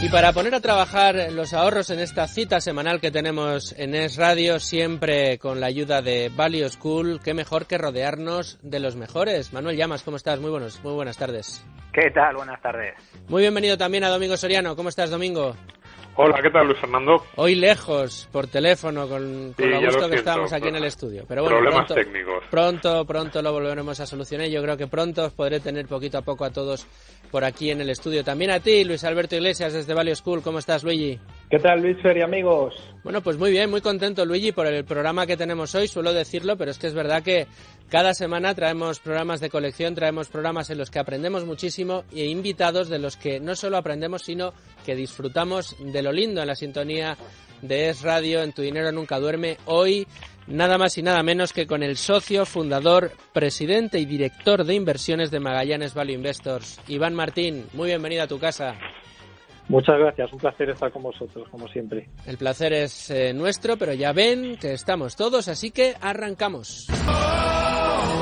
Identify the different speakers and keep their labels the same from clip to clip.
Speaker 1: Y para poner a trabajar los ahorros en esta cita semanal que tenemos en Es Radio, siempre con la ayuda de Value School, qué mejor que rodearnos de los mejores. Manuel Llamas, ¿cómo estás? Muy buenas tardes.
Speaker 2: ¿Qué tal? Buenas tardes.
Speaker 1: Muy bienvenido también a Domingo Soriano. ¿Cómo estás, Domingo?
Speaker 3: Hola, ¿qué tal, Luis Fernando?
Speaker 1: Hoy lejos, por teléfono, con lo gusto que estamos aquí en el estudio. Pero bueno,
Speaker 3: problemas técnicos.
Speaker 1: Pronto lo volveremos a solucionar. Yo creo que pronto os podré tener poquito a poco a todos por aquí en el estudio. También a ti, Luis Alberto Iglesias, desde Value School. ¿Cómo estás, Luigi?
Speaker 4: ¿Qué tal, Luis Fer y amigos?
Speaker 1: Bueno, pues muy bien, muy contento, Luigi, por el programa que tenemos hoy. Suelo decirlo, pero es que es verdad que cada semana traemos programas de colección, traemos programas en los que aprendemos muchísimo e invitados de los que no solo aprendemos, sino que disfrutamos de lo lindo en la sintonía de Es Radio, en Tu Dinero Nunca Duerme. Hoy, nada más y nada menos que con el socio, fundador, presidente y director de inversiones de Magallanes Value Investors, Iván Martín. Muy bienvenido a tu casa.
Speaker 4: Muchas gracias, un placer estar con vosotros, como siempre.
Speaker 1: El placer es nuestro, pero ya ven que estamos todos, así que arrancamos.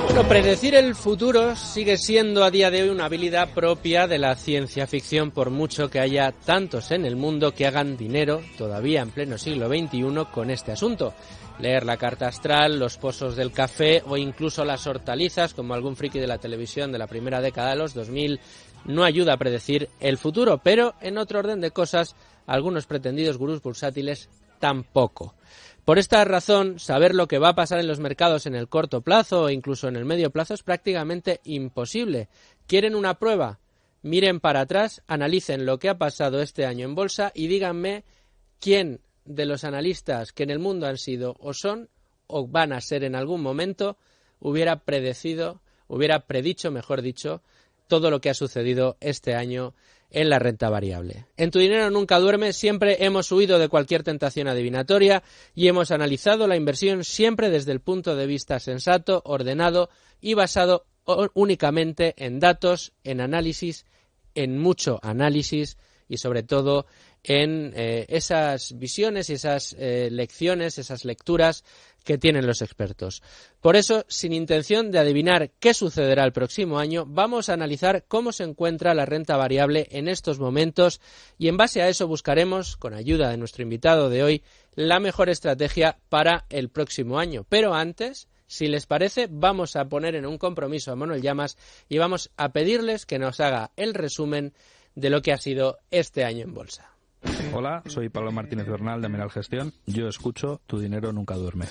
Speaker 1: Bueno, predecir el futuro sigue siendo a día de hoy una habilidad propia de la ciencia ficción, por mucho que haya tantos en el mundo que hagan dinero, todavía en pleno siglo XXI, con este asunto. Leer la carta astral, los pozos del café o incluso las hortalizas, como algún friki de la televisión de la primera década de los 2000, no ayuda a predecir el futuro, pero en otro orden de cosas, algunos pretendidos gurús bursátiles tampoco. Por esta razón, saber lo que va a pasar en los mercados en el corto plazo o incluso en el medio plazo es prácticamente imposible. ¿Quieren una prueba? Miren para atrás, analicen lo que ha pasado este año en bolsa y díganme quién de los analistas que en el mundo han sido o son o van a ser en algún momento hubiera predicho, mejor dicho, todo lo que ha sucedido este año en la renta variable. En Tu Dinero Nunca Duerme siempre hemos huido de cualquier tentación adivinatoria y hemos analizado la inversión siempre desde el punto de vista sensato, ordenado y basado únicamente en datos, en análisis, en mucho análisis y sobre todo en esas visiones y esas lecciones, esas lecturas que tienen los expertos. Por eso, sin intención de adivinar qué sucederá el próximo año, vamos a analizar cómo se encuentra la renta variable en estos momentos y en base a eso buscaremos, con ayuda de nuestro invitado de hoy, la mejor estrategia para el próximo año. Pero antes, si les parece, vamos a poner en un compromiso a Manuel Llamas y vamos a pedirles que nos haga el resumen de lo que ha sido este año en bolsa.
Speaker 5: Hola, soy Pablo Martínez Bernal de Meral Gestión. Yo escucho Tu Dinero Nunca Duerme.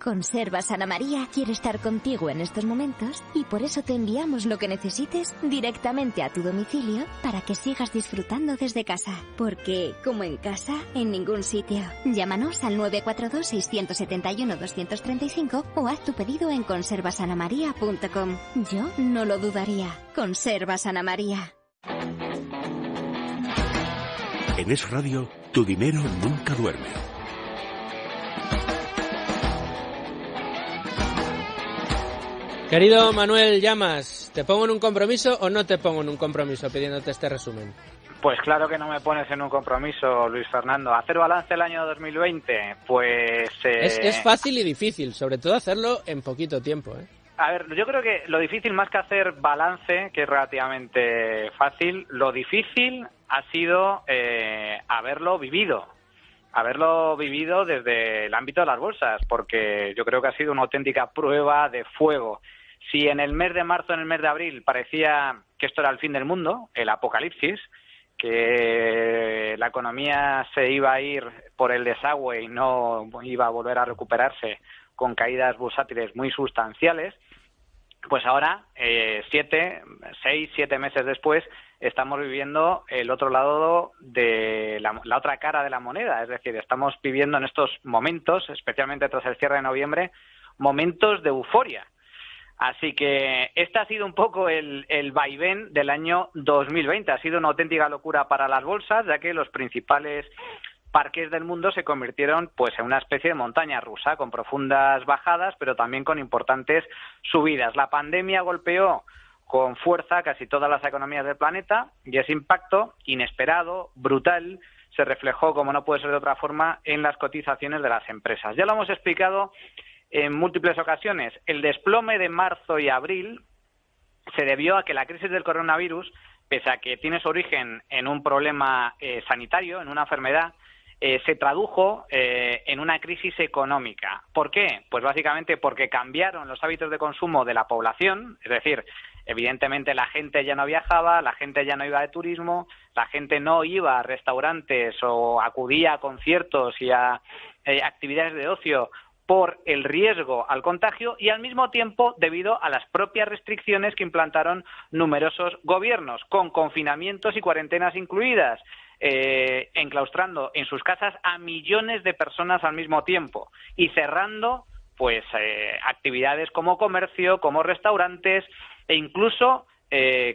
Speaker 6: Conservas Ana María quiere estar contigo en estos momentos y por eso te enviamos lo que necesites directamente a tu domicilio para que sigas disfrutando desde casa. Porque, como en casa, en ningún sitio. Llámanos al 942-671-235 o haz tu pedido en conservasanamaria.com. Yo no lo dudaría. Conservas Ana María.
Speaker 7: En Es Radio, Tu Dinero Nunca Duerme.
Speaker 1: Querido Manuel Llamas, ¿te pongo en un compromiso o no te pongo en un compromiso pidiéndote este resumen?
Speaker 2: Pues claro que no me pones en un compromiso, Luis Fernando. ¿Hacer balance del año 2020? Pues...
Speaker 1: Es fácil y difícil, sobre todo hacerlo en poquito tiempo, ¿eh?
Speaker 2: A ver, yo creo que lo difícil, más que hacer balance, que es relativamente fácil, lo difícil ha sido haberlo vivido desde el ámbito de las bolsas, porque yo creo que ha sido una auténtica prueba de fuego. Si en el mes de marzo, en el mes de abril, parecía que esto era el fin del mundo, el apocalipsis, que la economía se iba a ir por el desagüe y no iba a volver a recuperarse con caídas bursátiles muy sustanciales, pues ahora, 7 meses después, estamos viviendo el otro lado de la otra cara de la moneda. Es decir, estamos viviendo en estos momentos, especialmente tras el cierre de noviembre, momentos de euforia. Así que este ha sido un poco el vaivén del año 2020. Ha sido una auténtica locura para las bolsas, ya que los principales parques del mundo se convirtieron pues en una especie de montaña rusa, con profundas bajadas, pero también con importantes subidas. La pandemia golpeó con fuerza casi todas las economías del planeta y ese impacto inesperado, brutal, se reflejó, como no puede ser de otra forma, en las cotizaciones de las empresas. Ya lo hemos explicado en múltiples ocasiones. El desplome de marzo y abril se debió a que la crisis del coronavirus pese a que tiene su origen en un problema sanitario, en una enfermedad, se tradujo en una crisis económica. ¿Por qué? Pues básicamente porque cambiaron los hábitos de consumo de la población, es decir, evidentemente la gente ya no viajaba, la gente ya no iba de turismo, la gente no iba a restaurantes o acudía a conciertos y a actividades de ocio por el riesgo al contagio y al mismo tiempo debido a las propias restricciones que implantaron numerosos gobiernos, con confinamientos y cuarentenas incluidas, enclaustrando en sus casas a millones de personas al mismo tiempo y cerrando pues actividades como comercio, como restaurantes e incluso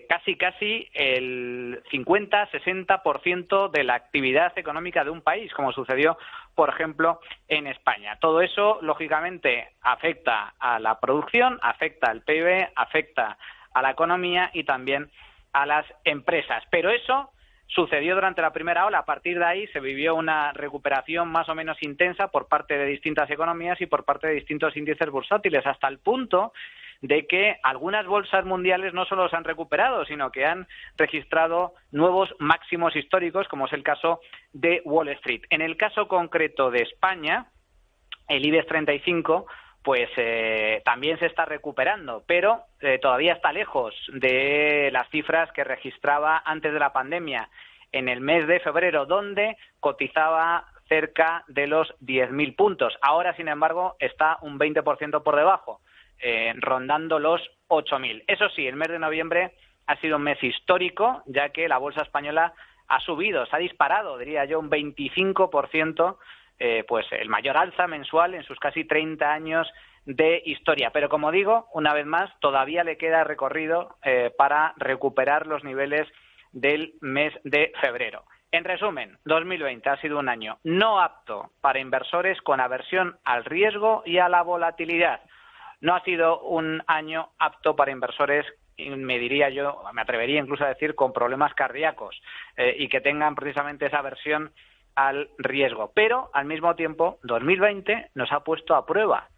Speaker 2: casi el 50-60% de la actividad económica de un país, como sucedió, por ejemplo, en España. Todo eso, lógicamente, afecta a la producción, afecta al PIB, afecta a la economía y también a las empresas. Pero eso sucedió durante la primera ola. A partir de ahí se vivió una recuperación más o menos intensa por parte de distintas economías y por parte de distintos índices bursátiles, hasta el punto de que algunas bolsas mundiales no solo se han recuperado, sino que han registrado nuevos máximos históricos, como es el caso de Wall Street. En el caso concreto de España, el IBEX 35 pues también se está recuperando, pero todavía está lejos de las cifras que registraba antes de la pandemia, en el mes de febrero, donde cotizaba cerca de los 10.000 puntos. Ahora, sin embargo, está un 20% por debajo, rondando los 8.000. Eso sí, el mes de noviembre ha sido un mes histórico, ya que la bolsa española ha subido, se ha disparado, diría yo, un 25%, pues el mayor alza mensual en sus casi 30 años de historia. Pero como digo, una vez más, todavía le queda recorrido para recuperar los niveles del mes de febrero. En resumen, 2020 ha sido un año no apto para inversores con aversión al riesgo y a la volatilidad. No ha sido un año apto para inversores, me atrevería incluso a decir, con problemas cardíacos y que tengan precisamente esa aversión al riesgo. Pero, al mismo tiempo, 2020 nos ha puesto a prueba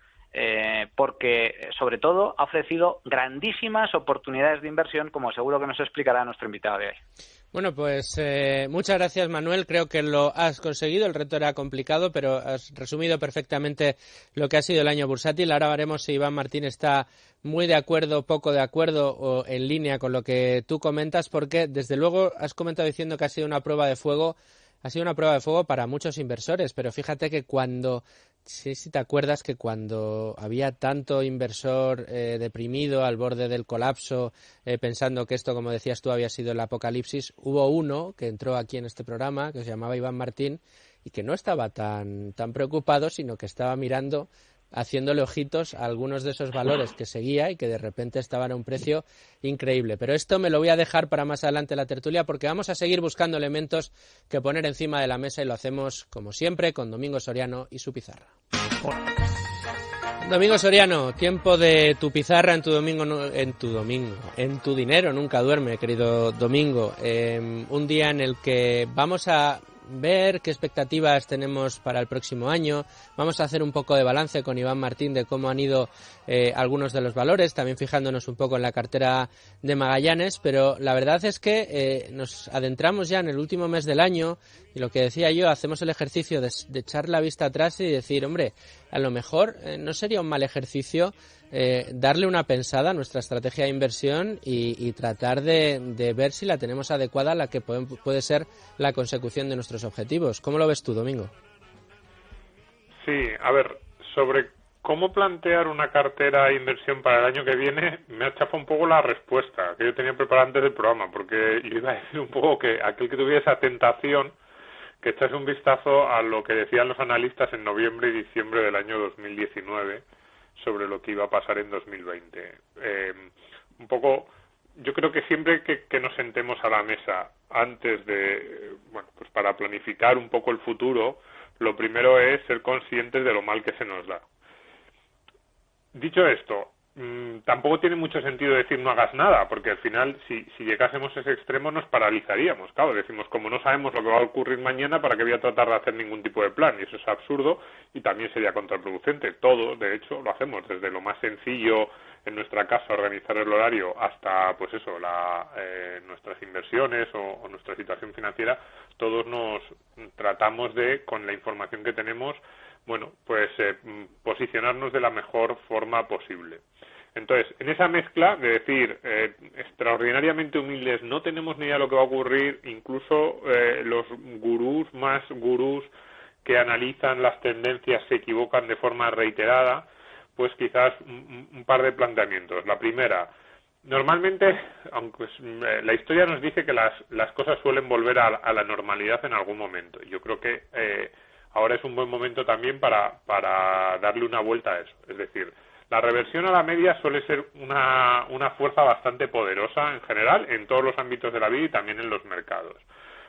Speaker 2: porque, sobre todo, ha ofrecido grandísimas oportunidades de inversión, como seguro que nos explicará nuestro invitado de hoy.
Speaker 1: Bueno, pues muchas gracias, Manuel. Creo que lo has conseguido. El reto era complicado, pero has resumido perfectamente lo que ha sido el año bursátil. Ahora veremos si Iván Martín está muy de acuerdo, poco de acuerdo o en línea con lo que tú comentas, porque desde luego has comentado diciendo que ha sido una prueba de fuego. Ha sido una prueba de fuego para muchos inversores, pero fíjate que si te acuerdas que cuando había tanto inversor deprimido al borde del colapso, pensando que esto, como decías tú, había sido el apocalipsis, hubo uno que entró aquí en este programa, que se llamaba Iván Martín, y que no estaba tan preocupado, sino que estaba mirando, haciéndole ojitos a algunos de esos valores que seguía y que de repente estaban a un precio increíble. Pero esto me lo voy a dejar para más adelante en la tertulia, porque vamos a seguir buscando elementos que poner encima de la mesa y lo hacemos, como siempre, con Domingo Soriano y su pizarra. Domingo Soriano, tiempo de tu pizarra en tu dinero nunca duerme, querido Domingo. Un día en el que vamos a ver qué expectativas tenemos para el próximo año. Vamos a hacer un poco de balance con Iván Martín de cómo han ido algunos de los valores, también fijándonos un poco en la cartera de Magallanes, pero la verdad es que nos adentramos ya en el último mes del año y lo que decía yo, hacemos el ejercicio de echar la vista atrás y decir, hombre, a lo mejor no sería un mal ejercicio darle una pensada a nuestra estrategia de inversión y tratar de ver si la tenemos adecuada a la que puede ser la consecución de nuestros objetivos. ¿Cómo lo ves tú, Domingo?
Speaker 3: Sí, a ver, sobre cómo plantear una cartera de inversión para el año que viene, me ha chafado un poco la respuesta que yo tenía preparada antes del programa, porque yo iba a decir un poco que aquel que tuviera esa tentación, que echase un vistazo a lo que decían los analistas en noviembre y diciembre del año 2019 sobre lo que iba a pasar en 2020. Un poco, yo creo que siempre que nos sentemos a la mesa antes de, pues para planificar un poco el futuro, lo primero es ser conscientes de lo mal que se nos da. Dicho esto, tampoco tiene mucho sentido decir no hagas nada, porque al final si llegásemos a ese extremo nos paralizaríamos. Claro, decimos, como no sabemos lo que va a ocurrir mañana, ¿para qué voy a tratar de hacer ningún tipo de plan? Y eso es absurdo y también sería contraproducente. Todo, de hecho, lo hacemos desde lo más sencillo en nuestra casa organizar el horario hasta, pues eso, nuestras inversiones o nuestra situación financiera, todos nos tratamos de, con la información que tenemos, bueno, pues posicionarnos de la mejor forma posible. Entonces, en esa mezcla de decir extraordinariamente humildes, no tenemos ni idea de lo que va a ocurrir, incluso los más gurús que analizan las tendencias se equivocan de forma reiterada, pues quizás un par de planteamientos. La primera, normalmente, aunque la historia nos dice que las cosas suelen volver a la normalidad en algún momento. Yo creo que ahora es un buen momento también para darle una vuelta a eso. Es decir, la reversión a la media suele ser una fuerza bastante poderosa en general en todos los ámbitos de la vida y también en los mercados.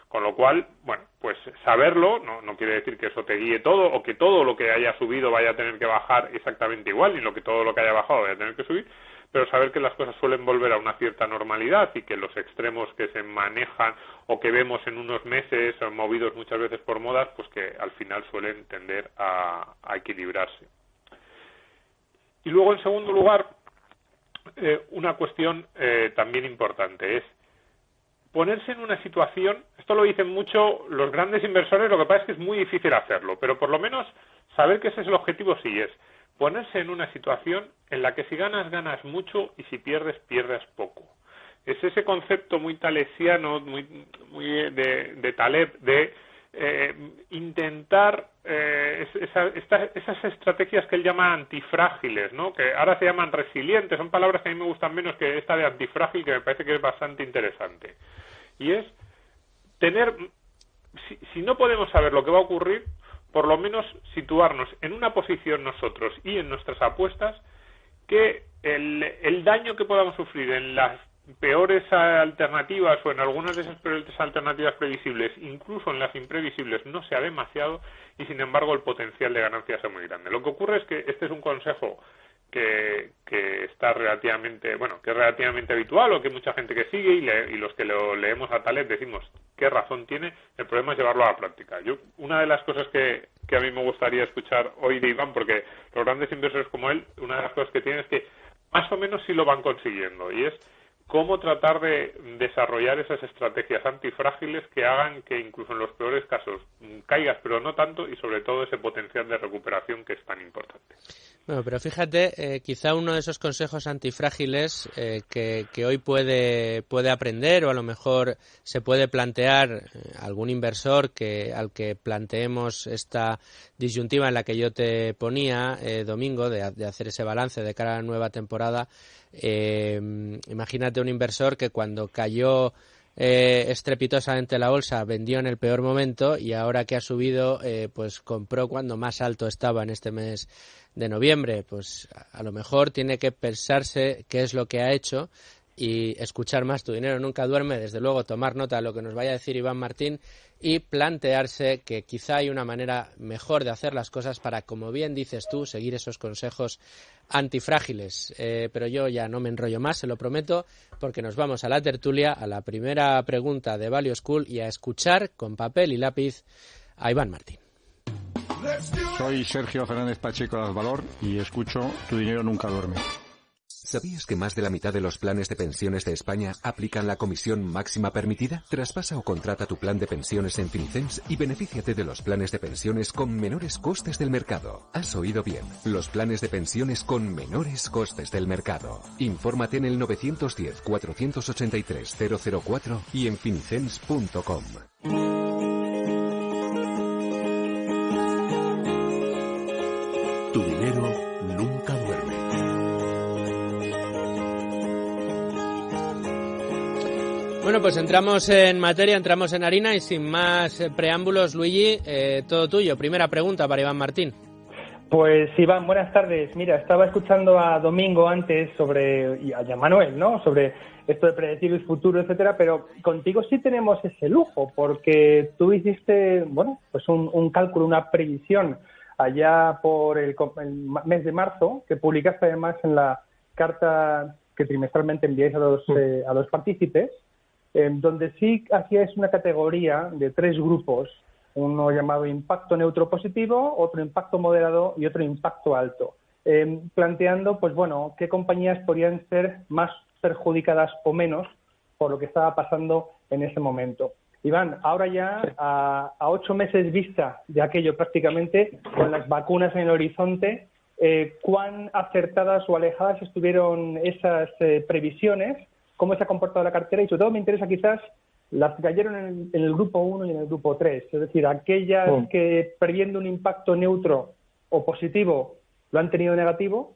Speaker 3: Con lo cual, bueno, pues saberlo no quiere decir que eso te guíe todo o que todo lo que haya subido vaya a tener que bajar exactamente igual, ni todo lo que haya bajado vaya a tener que subir, pero saber que las cosas suelen volver a una cierta normalidad y que los extremos que se manejan o que vemos en unos meses, movidos muchas veces por modas, pues que al final suelen tender a equilibrarse. Y luego, en segundo lugar, una cuestión también importante es ponerse en una situación, esto lo dicen mucho los grandes inversores, lo que pasa es que es muy difícil hacerlo, pero por lo menos saber que ese es el objetivo sí es ponerse en una situación en la que si ganas, ganas mucho y si pierdes, pierdes poco. Es ese concepto muy talesiano, muy de Taleb, de intentar esas estrategias que él llama antifrágiles, ¿no? Que ahora se llaman resilientes, son palabras que a mí me gustan menos que esta de antifrágil, que me parece que es bastante interesante. Y es tener, si no podemos saber lo que va a ocurrir, por lo menos situarnos en una posición nosotros y en nuestras apuestas que el daño que podamos sufrir en las peores alternativas o en algunas de esas peores alternativas previsibles, incluso en las imprevisibles, no sea demasiado y sin embargo el potencial de ganancia sea muy grande. Lo que ocurre es que este es un consejo que está relativamente, bueno, que es relativamente habitual o que mucha gente que sigue y los que lo leemos a Taleb decimos qué razón tiene. El problema es llevarlo a la práctica. Una de las cosas que a mí me gustaría escuchar hoy de Iván, porque los grandes inversores como él, una de las cosas que tienen es que más o menos sí lo van consiguiendo, y es cómo tratar de desarrollar esas estrategias antifrágiles que hagan que incluso en los peores casos caigas, pero no tanto, y sobre todo ese potencial de recuperación que es tan importante.
Speaker 1: Bueno, pero fíjate, quizá uno de esos consejos antifrágiles que hoy puede aprender, o a lo mejor se puede plantear algún inversor al que planteemos esta disyuntiva en la que yo te ponía, Domingo, de hacer ese balance de cara a la nueva temporada. Imagínate un inversor que cuando cayó estrepitosamente la bolsa vendió en el peor momento, y ahora que ha subido pues compró cuando más alto estaba en este mes de noviembre. Pues a lo mejor tiene que pensarse qué es lo que ha hecho y escuchar más Tu Dinero Nunca Duerme, desde luego tomar nota de lo que nos vaya a decir Iván Martín y plantearse que quizá hay una manera mejor de hacer las cosas para, como bien dices tú, seguir esos consejos antifrágiles. Pero yo ya no me enrollo más, se lo prometo, porque nos vamos a la tertulia, a la primera pregunta de Value School y a escuchar con papel y lápiz a Iván Martín.
Speaker 8: Soy Sergio Fernández Pacheco de Valor y escucho Tu Dinero Nunca Duerme.
Speaker 9: ¿Sabías que más de la mitad de los planes de pensiones de España aplican la comisión máxima permitida? Traspasa o contrata tu plan de pensiones en Finicens y benefíciate de los planes de pensiones con menores costes del mercado. Has oído bien, los planes de pensiones con menores costes del mercado. Infórmate en el 910-483-004 y en finicens.com.
Speaker 7: Tu dinero nunca duerme.
Speaker 1: Bueno, pues entramos en materia, entramos en harina y sin más preámbulos, Luigi, todo tuyo. Primera pregunta para Iván Martín.
Speaker 4: Pues Iván, buenas tardes. Mira, estaba escuchando a Domingo antes y a Manuel, ¿no? Sobre esto de predecir el futuro, etcétera, pero contigo sí tenemos ese lujo, porque tú hiciste, bueno, pues un cálculo, una previsión allá por el mes de marzo, que publicaste además en la carta que trimestralmente enviáis a los partícipes, donde sí hacíais una categoría de 3 grupos, uno llamado impacto neutro positivo, otro impacto moderado y otro impacto alto. planteando, pues bueno, qué compañías podrían ser más perjudicadas o menos por lo que estaba pasando en ese momento. Iván, ahora ya a 8 meses vista de aquello prácticamente, con las vacunas en el horizonte, ¿cuán acertadas o alejadas estuvieron esas previsiones? ¿Cómo se ha comportado la cartera? Y sobre todo me interesa quizás las que cayeron en el grupo 1 y en el grupo 3, es decir, aquellas que perdiendo un impacto neutro o positivo lo han tenido negativo,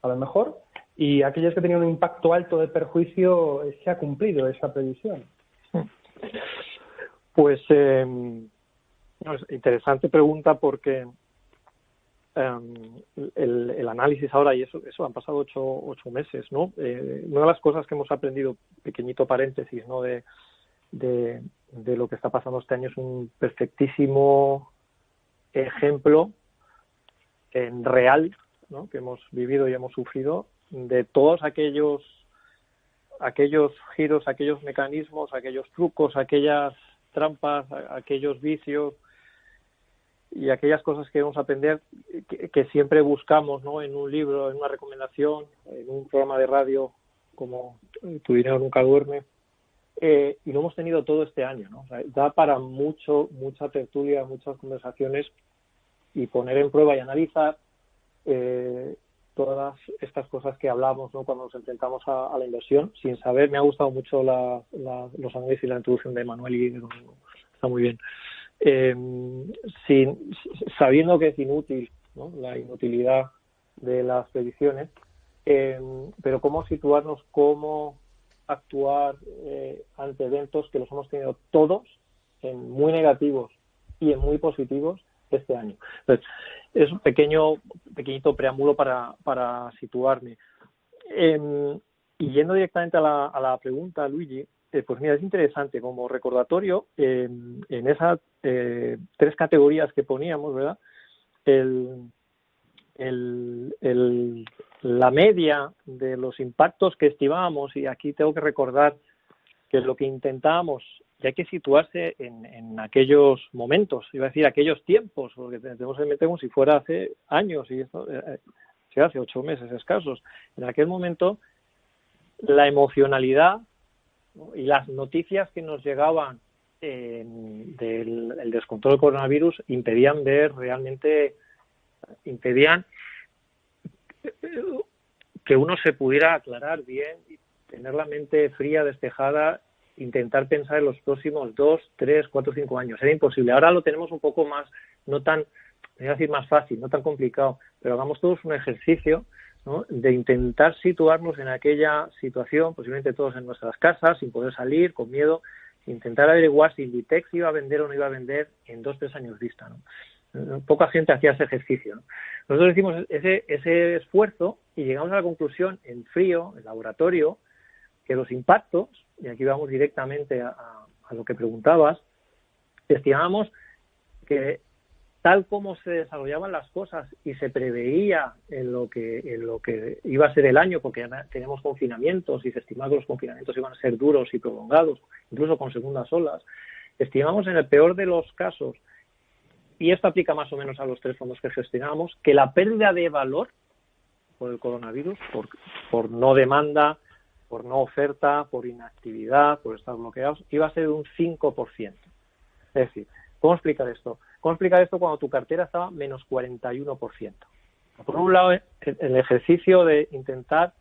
Speaker 4: a lo mejor, y aquellas que tenían un impacto alto de perjuicio, ¿se ha cumplido esa previsión?
Speaker 10: Pues interesante pregunta porque el análisis ahora, y eso han pasado ocho meses, ¿no? Una de las cosas que hemos aprendido, pequeñito paréntesis, ¿no? de lo que está pasando este año, es un perfectísimo ejemplo en real, ¿no? Que hemos vivido y hemos sufrido, de todos aquellos giros, aquellos mecanismos, aquellos trucos, aquellas trampas, aquellos vicios y aquellas cosas que debemos aprender que siempre buscamos, ¿no? En un libro, en una recomendación, en un programa de radio como Tu dinero nunca duerme, y lo hemos tenido todo este año, ¿no? O sea, da para mucha tertulia, muchas conversaciones y poner en prueba y analizar todas estas cosas que hablamos, ¿no? Cuando nos enfrentamos a la inversión, sin saber. Me ha gustado mucho los análisis y la introducción de Manuel y de Domingo. Está muy bien. Sabiendo que es inútil, ¿no? La inutilidad de las predicciones, pero cómo situarnos, cómo actuar ante eventos que los hemos tenido todos, en muy negativos y en muy positivos, este año. Entonces, es un pequeñito preámbulo para situarme. Y yendo directamente a la pregunta, Luigi, pues mira, es interesante como recordatorio, en esas 3 categorías que poníamos, ¿verdad? La media de los impactos que estimábamos, y aquí tengo que recordar que lo que intentábamos, y hay que situarse en aquellos momentos, iba a decir aquellos tiempos, porque tenemos que meter como si fuera hace años, y esto hace 8 meses escasos. En aquel momento, la emocionalidad, ¿no? Y las noticias que nos llegaban del descontrol del coronavirus impedían que uno se pudiera aclarar bien y tener la mente fría, despejada, intentar pensar en los próximos 2, 3, 4, 5 años. Era imposible. Ahora lo tenemos un poco más, no tan, voy a decir más fácil, no tan complicado, pero hagamos todos un ejercicio, ¿no? De intentar situarnos en aquella situación, posiblemente todos en nuestras casas, sin poder salir, con miedo, intentar averiguar si Inditex iba a vender o no iba a vender en 2, 3 años vista, ¿no? Poca gente hacía ese ejercicio, ¿no? Nosotros hicimos ese esfuerzo y llegamos a la conclusión en frío, en laboratorio, que los impactos, y aquí vamos directamente a lo que preguntabas, estimábamos que tal como se desarrollaban las cosas y se preveía en lo que iba a ser el año, porque ya tenemos confinamientos y se estimaba que los confinamientos iban a ser duros y prolongados, incluso con segundas olas, estimamos en el peor de los casos, y esto aplica más o menos a los 3 fondos que gestionamos, que la pérdida de valor por el coronavirus, por no demanda, por no oferta, por inactividad, por estar bloqueados, iba a ser de un 5%. Es decir, ¿cómo explicar esto? ¿Cómo explicar esto cuando tu cartera estaba menos 41%? Por un lado, el ejercicio de intentar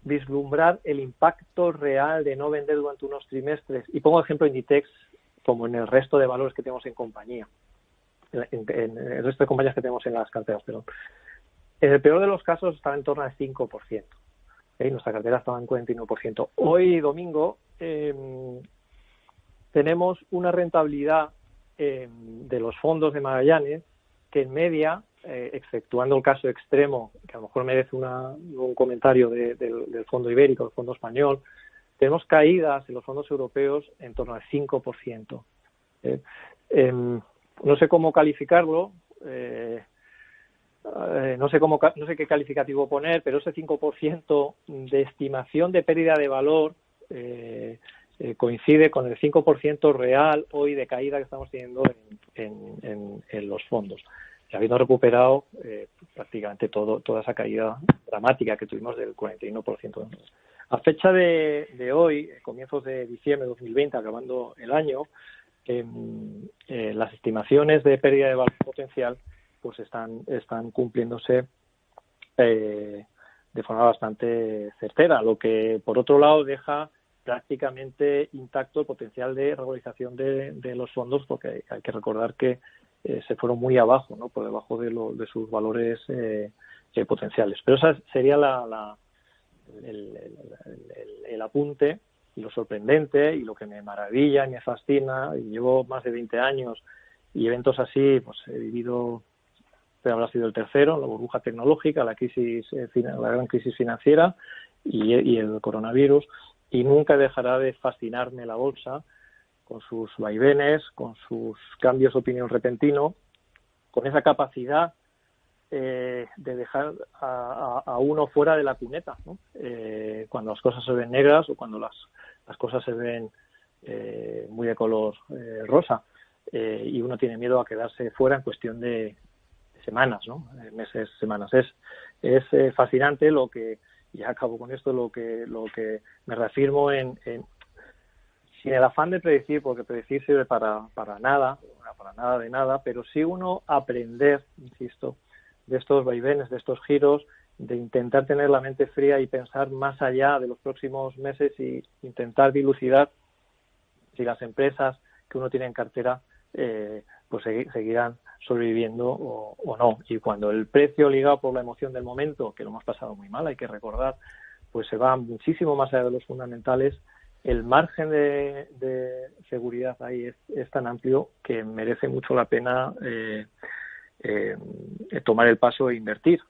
Speaker 10: vislumbrar el impacto real de no vender durante unos trimestres, y pongo ejemplo Inditex como en el resto de valores que tenemos en compañía, en el resto de compañías que tenemos en las carteras, perdón. En el peor de los casos estaba en torno al 5%. Nuestra cartera estaba en 49%. Hoy, domingo, tenemos una rentabilidad de los fondos de Magallanes que en media, exceptuando el caso extremo, que a lo mejor merece un comentario del fondo ibérico, del fondo español, tenemos caídas en los fondos europeos en torno al 5%. No sé cómo calificarlo, no sé qué calificativo poner, pero ese 5% de estimación de pérdida de valor coincide con el 5% real hoy de caída que estamos teniendo en los fondos. Y habiendo recuperado prácticamente toda esa caída dramática que tuvimos del 41%. A fecha de hoy, comienzos de diciembre de 2020, acabando el año, las estimaciones de pérdida de valor potencial pues están cumpliéndose de forma bastante certera, lo que por otro lado deja prácticamente intacto el potencial de regularización de los fondos, porque hay que recordar que se fueron muy abajo, ¿no? Por debajo de sus valores potenciales. Pero esa sería el apunte, y lo sorprendente y lo que me maravilla y me fascina. Y llevo más de 20 años y eventos así pues he vivido, pero habrá sido el tercero, la burbuja tecnológica, la gran crisis financiera y el coronavirus, y nunca dejará de fascinarme la bolsa con sus vaivenes, con sus cambios de opinión repentino, con esa capacidad de dejar a uno fuera de la cuneta, ¿no? Cuando las cosas se ven negras o cuando las cosas se ven muy de color rosa, y uno tiene miedo a quedarse fuera en cuestión de semanas, ¿no? Meses, semanas. Es fascinante lo que, ya acabo con esto, lo que me reafirmo sin el afán de predecir, porque predecir sirve para nada de nada, pero sí uno aprender, insisto, de estos vaivenes, de estos giros, de intentar tener la mente fría y pensar más allá de los próximos meses y intentar dilucidar si las empresas que uno tiene en cartera pues seguirán sobreviviendo o no. Y cuando el precio ligado por la emoción del momento, que lo hemos pasado muy mal, hay que recordar, pues se va muchísimo más allá de los fundamentales, el margen de seguridad ahí es tan amplio que merece mucho la pena tomar el paso e invertir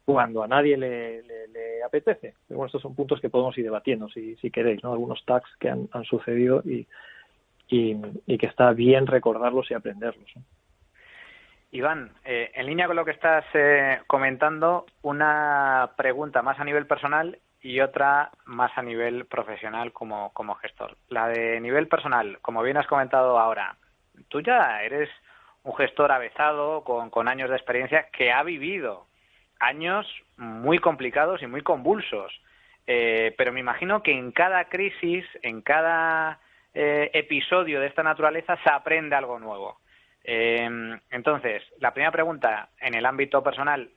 Speaker 10: cuando a nadie le apetece. Pero bueno, estos son puntos que podemos ir debatiendo si queréis, ¿no? Algunos tags que han sucedido y que está bien recordarlos y aprenderlos, ¿no?
Speaker 2: Iván, en línea con lo que estás comentando, una pregunta más a nivel personal y otra más a nivel profesional como gestor. La de nivel personal, como bien has comentado ahora, tú ya eres un gestor avezado, con años de experiencia, que ha vivido años muy complicados y muy convulsos. Pero me imagino que en cada crisis, en cada episodio de esta naturaleza, se aprende algo nuevo. Entonces, la primera pregunta, en el ámbito personal,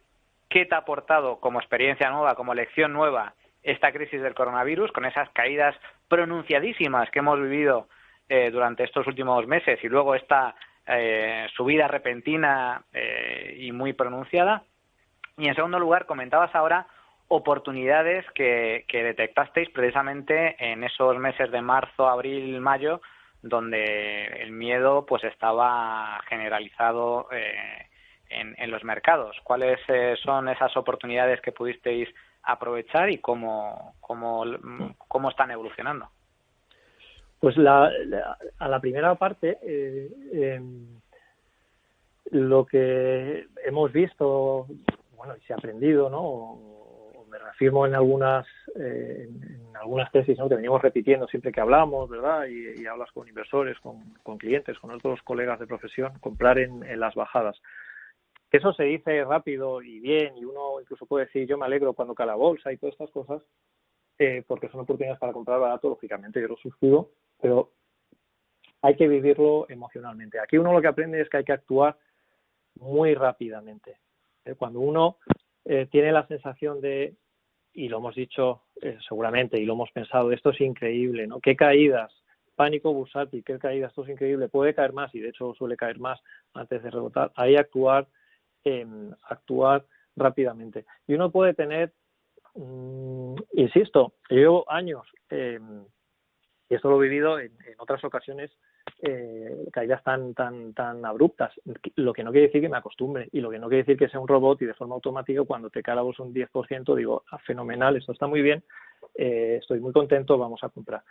Speaker 2: ¿qué te ha aportado como experiencia nueva, como lección nueva, esta crisis del coronavirus, con esas caídas pronunciadísimas que hemos vivido durante estos últimos meses y luego esta subida repentina y muy pronunciada? Y en segundo lugar, comentabas ahora oportunidades que detectasteis precisamente en esos meses de marzo, abril, mayo, donde el miedo pues estaba generalizado en los mercados. ¿Cuáles son esas oportunidades que pudisteis aprovechar y cómo están evolucionando?
Speaker 10: Pues a la primera parte, lo que hemos visto, bueno, y se ha aprendido, ¿no? O me reafirmo en algunas tesis, ¿no?, que venimos repitiendo siempre que hablamos, ¿verdad? Y hablas con inversores, con clientes, con otros colegas de profesión, comprar en las bajadas. Eso se dice rápido y bien, y uno incluso puede decir, yo me alegro cuando cae la bolsa y todas estas cosas, porque son oportunidades para comprar barato, lógicamente, yo lo suscribo, pero hay que vivirlo emocionalmente. Aquí uno lo que aprende es que hay que actuar muy rápidamente. Cuando uno tiene la sensación de, y lo hemos dicho seguramente, y lo hemos pensado, esto es increíble, ¿no? ¿Qué caídas? Pánico bursátil, qué caídas, esto es increíble, puede caer más, y de hecho suele caer más antes de rebotar. Ahí actuar rápidamente. Y uno puede tener, insisto, yo llevo años, y esto lo he vivido en otras ocasiones, caídas tan abruptas, lo que no quiere decir que me acostumbre, y lo que no quiere decir que sea un robot y de forma automática cuando te cae la bolsa un 10% digo, fenomenal, esto está muy bien, estoy muy contento, vamos a comprar.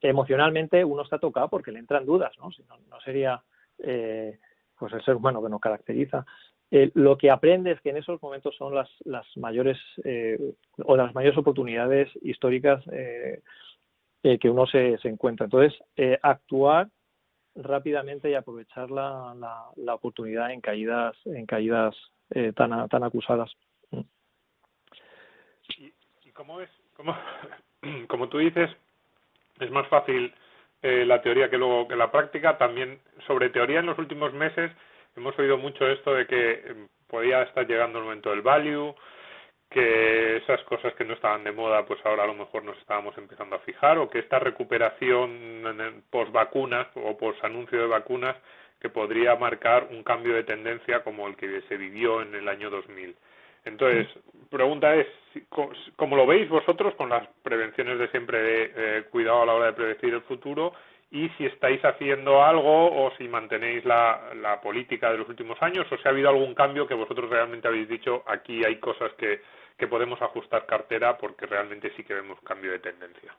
Speaker 10: Emocionalmente uno está tocado porque le entran dudas, ¿no? Si no sería pues el ser humano que nos caracteriza. Lo que aprende es que en esos momentos son las mayores o las mayores oportunidades históricas que uno se encuentra. Entonces, actuar rápidamente y aprovechar la oportunidad en caídas tan acusadas.
Speaker 3: ¿Y cómo es? Como tú dices, es más fácil la teoría que luego que la práctica. También sobre teoría en los últimos meses hemos oído mucho esto de que podía estar llegando el momento del value, que esas cosas que no estaban de moda, pues ahora a lo mejor nos estábamos empezando a fijar, o que esta recuperación post vacunas o post anuncio de vacunas que podría marcar un cambio de tendencia como el que se vivió en el año 2000. Entonces, pregunta es, ¿cómo lo veis vosotros con las prevenciones de siempre de cuidado a la hora de predecir el futuro? Y si estáis haciendo algo o si mantenéis la política de los últimos años, o si ha habido algún cambio que vosotros realmente habéis dicho, aquí hay cosas que podemos ajustar cartera porque realmente sí que vemos cambio de tendencia.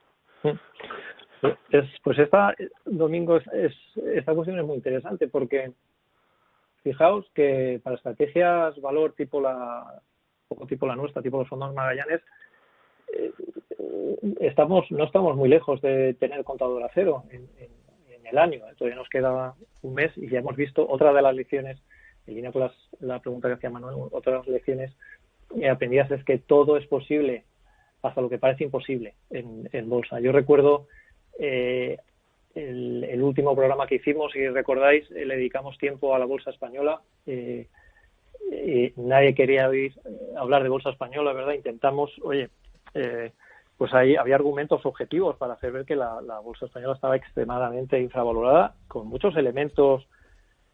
Speaker 10: Pues Domingo, esta cuestión es muy interesante porque fijaos que para estrategias valor tipo la nuestra, tipo los fondos Magallanes, no estamos muy lejos de tener contador a cero en el año. Todavía nos queda un mes y ya hemos visto otra de las lecciones, en línea con la pregunta que hacía Manuel, otras lecciones aprendidas es que todo es posible hasta lo que parece imposible en bolsa. Yo recuerdo el último programa que hicimos, si recordáis, le dedicamos tiempo a la bolsa española. Nadie quería oír hablar de bolsa española, ¿verdad? Intentamos, pues ahí había argumentos objetivos para hacer ver que la bolsa española estaba extremadamente infravalorada, con muchos elementos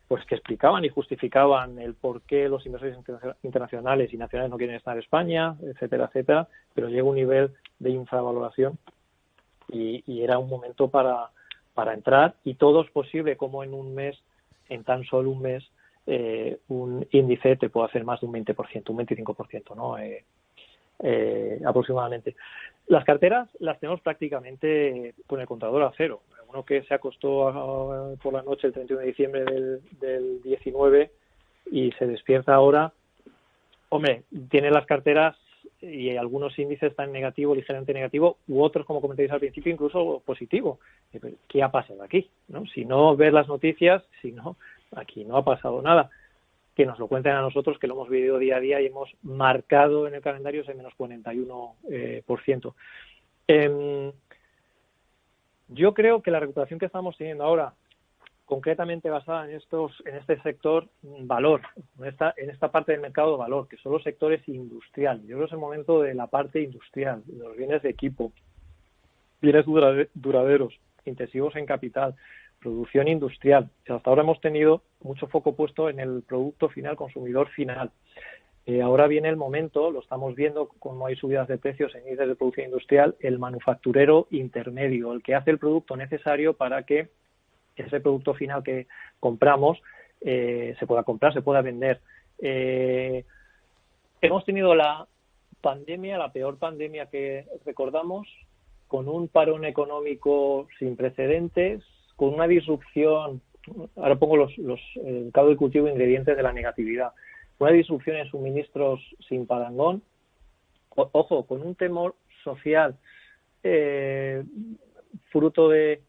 Speaker 10: pues que explicaban y justificaban el por qué los inversores internacionales y nacionales no quieren estar en España, etcétera, etcétera, pero llega un nivel de infravaloración y era un momento para entrar, y todo es posible, como en un mes, en tan solo un mes, un índice te puede hacer más de un 20%, un 25%, ¿no? Aproximadamente. Las carteras las tenemos prácticamente con el contador a cero. Uno que se acostó por la noche el 31 de diciembre del 19 y se despierta ahora, hombre, tiene las carteras y algunos índices están en negativo, ligeramente negativo, u otros, como comentáis al principio, incluso positivo. ¿Qué ha pasado aquí? ¿No? Si no ves las noticias, aquí no ha pasado nada. Que nos lo cuenten a nosotros, que lo hemos vivido día a día y hemos marcado en el calendario ese menos 41%. Yo creo que la recuperación que estamos teniendo ahora, concretamente basada en este sector valor, en esta parte del mercado de valor, que son los sectores industriales. Yo creo que es el momento de la parte industrial, de los bienes de equipo, bienes duraderos, intensivos en capital, producción industrial. Hasta ahora hemos tenido mucho foco puesto en el producto final, consumidor final. Ahora viene el momento, lo estamos viendo como hay subidas de precios en índices de producción industrial, el manufacturero intermedio, el que hace el producto necesario para que ese producto final que compramos se pueda comprar, se pueda vender. Hemos tenido la pandemia, la peor pandemia que recordamos, con un parón económico sin precedentes, con una disrupción, ahora pongo el caldo de cultivo ingredientes de la negatividad, una disrupción en suministros sin parangón, ojo, con un temor social fruto de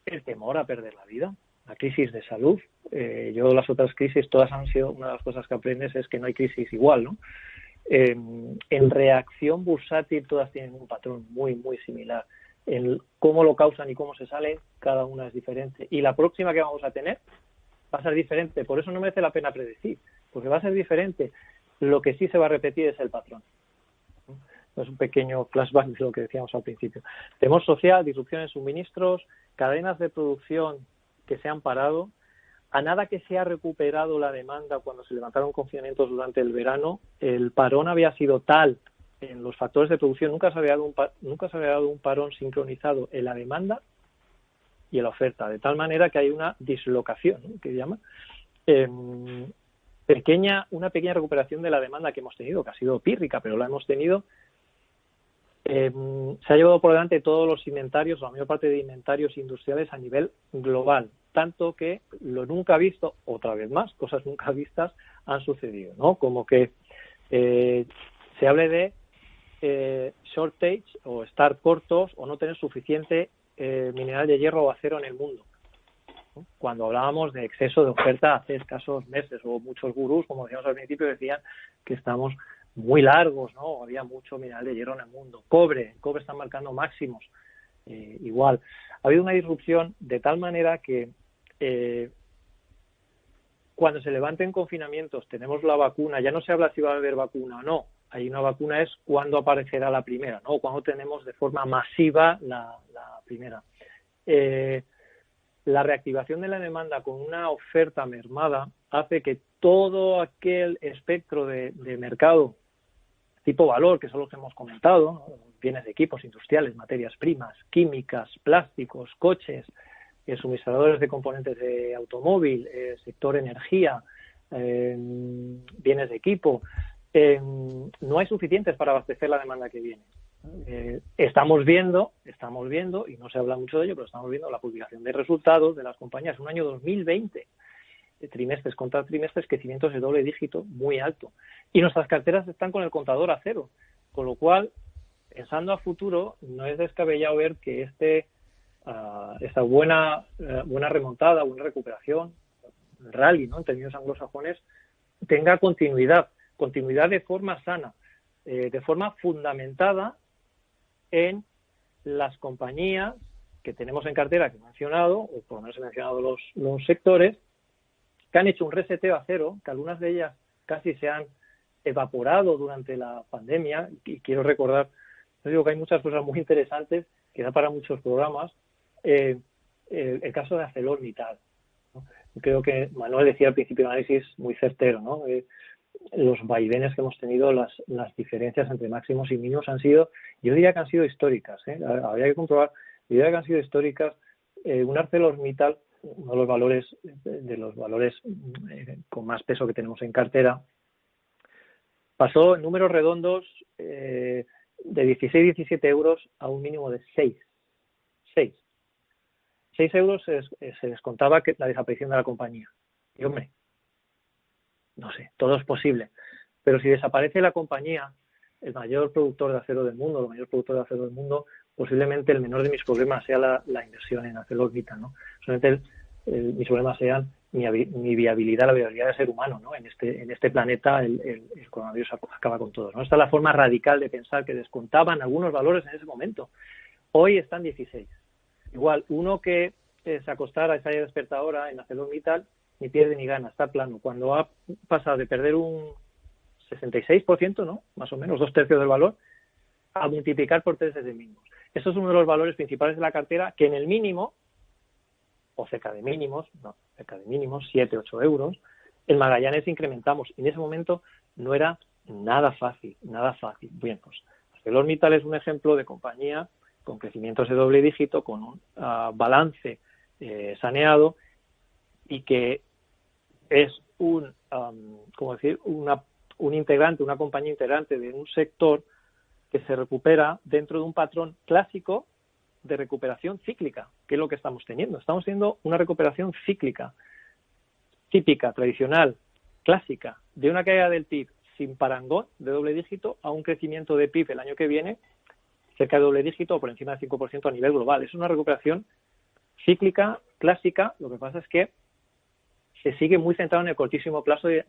Speaker 10: el temor a perder la vida, la crisis de salud. Yo las otras crisis todas han sido, una de las cosas que aprendes es que no hay crisis igual, ¿no? En reacción bursátil todas tienen un patrón muy, muy similar. En cómo lo causan y cómo se salen, cada una es diferente. Y la próxima que vamos a tener va a ser diferente. Por eso no merece la pena predecir, porque va a ser diferente. Lo que sí se va a repetir es el patrón. Es un pequeño flashback de lo que decíamos al principio. Temor social, disrupción en suministros, cadenas de producción que se han parado. A nada que se ha recuperado la demanda cuando se levantaron confinamientos durante el verano, el parón había sido tal en los factores de producción, nunca se había dado un parón sincronizado en la demanda y en la oferta, de tal manera que hay una dislocación, ¿no?, que llama, una pequeña recuperación de la demanda que hemos tenido, que ha sido pírrica, pero la hemos tenido. Se ha llevado por delante todos los inventarios, la mayor parte de inventarios industriales a nivel global, tanto que lo nunca visto, otra vez más, cosas nunca vistas han sucedido, ¿no? Como que se hable de shortage o estar cortos o no tener suficiente mineral de hierro o acero en el mundo. ¿no? Cuando hablábamos de exceso de oferta hace escasos meses, o muchos gurús, como decíamos al principio, decían que estamos muy largos, ¿no? Había mucho mineral de hierro en el mundo. Cobre está marcando máximos. Igual. Ha habido una disrupción de tal manera que cuando se levanten confinamientos, tenemos la vacuna, ya no se habla si va a haber vacuna o no. Hay una vacuna, es cuándo aparecerá la primera, ¿no? Cuándo tenemos de forma masiva la primera. La reactivación de la demanda con una oferta mermada hace que todo aquel espectro de mercado tipo valor, que son los que hemos comentado, ¿no? Bienes de equipos industriales, materias primas, químicas, plásticos, coches, suministradores de componentes de automóvil, sector energía, bienes de equipo, no hay suficientes para abastecer la demanda que viene. Estamos viendo, y no se habla mucho de ello, pero estamos viendo la publicación de resultados de las compañías. Un año 2020, trimestres contra trimestres, crecimientos de doble dígito muy alto. Y nuestras carteras están con el contador a cero, con lo cual, pensando a futuro, no es descabellado ver que esta buena remontada, buena recuperación, rally, ¿no?, en términos anglosajones, tenga continuidad de forma sana, de forma fundamentada en las compañías que tenemos en cartera, que he mencionado, o por lo menos he mencionado los sectores, que han hecho un reseteo a cero, que algunas de ellas casi se han evaporado durante la pandemia, y quiero recordar, yo digo que hay muchas cosas muy interesantes que da para muchos programas. El caso de ArcelorMittal, ¿no? Creo que Manuel decía al principio del análisis muy certero, ¿no? Los vaivenes que hemos tenido, las diferencias entre máximos y mínimos han sido, yo diría que han sido históricas, habría que comprobar, yo diría que han sido históricas. Un ArcelorMittal, uno de los valores con más peso que tenemos en cartera, pasó en números redondos de 16-17 euros a un mínimo de 6 euros se descontaba que la desaparición de la compañía. Y hombre, no sé, todo es posible. Pero si desaparece la compañía, el mayor productor de acero del mundo, posiblemente el menor de mis problemas sea la inversión en ArcelorMittal, ¿no? Solamente mis problemas sean mi viabilidad, la viabilidad del ser humano, ¿no? En este planeta el coronavirus acaba con todo, ¿no? Esta es la forma radical de pensar, que descontaban algunos valores en ese momento. Hoy están 16. Igual, uno que se acostara y se haya despertado ahora en ArcelorMittal, ni pierde ni gana, está plano. Cuando ha pasado de perder un 66%, ¿no?, más o menos, 2/3 del valor, a multiplicar por 3 desde mínimos. Eso es uno de los valores principales de la cartera, que en el mínimo, o cerca de mínimos, 7-8 euros, en Magallanes incrementamos. Y en ese momento no era nada fácil. Bien, pues ArcelorMittal es un ejemplo de compañía con crecimientos de doble dígito, con un balance saneado, y que es un integrante, una compañía integrante de un sector que se recupera dentro de un patrón clásico de recuperación cíclica, que es lo que estamos teniendo. Estamos teniendo una recuperación cíclica, típica, tradicional, clásica, de una caída del PIB sin parangón de doble dígito a un crecimiento de PIB el año que viene cerca de doble dígito o por encima del 5% a nivel global. Es una recuperación cíclica, clásica. Lo que pasa es que se sigue muy centrado en el cortísimo plazo y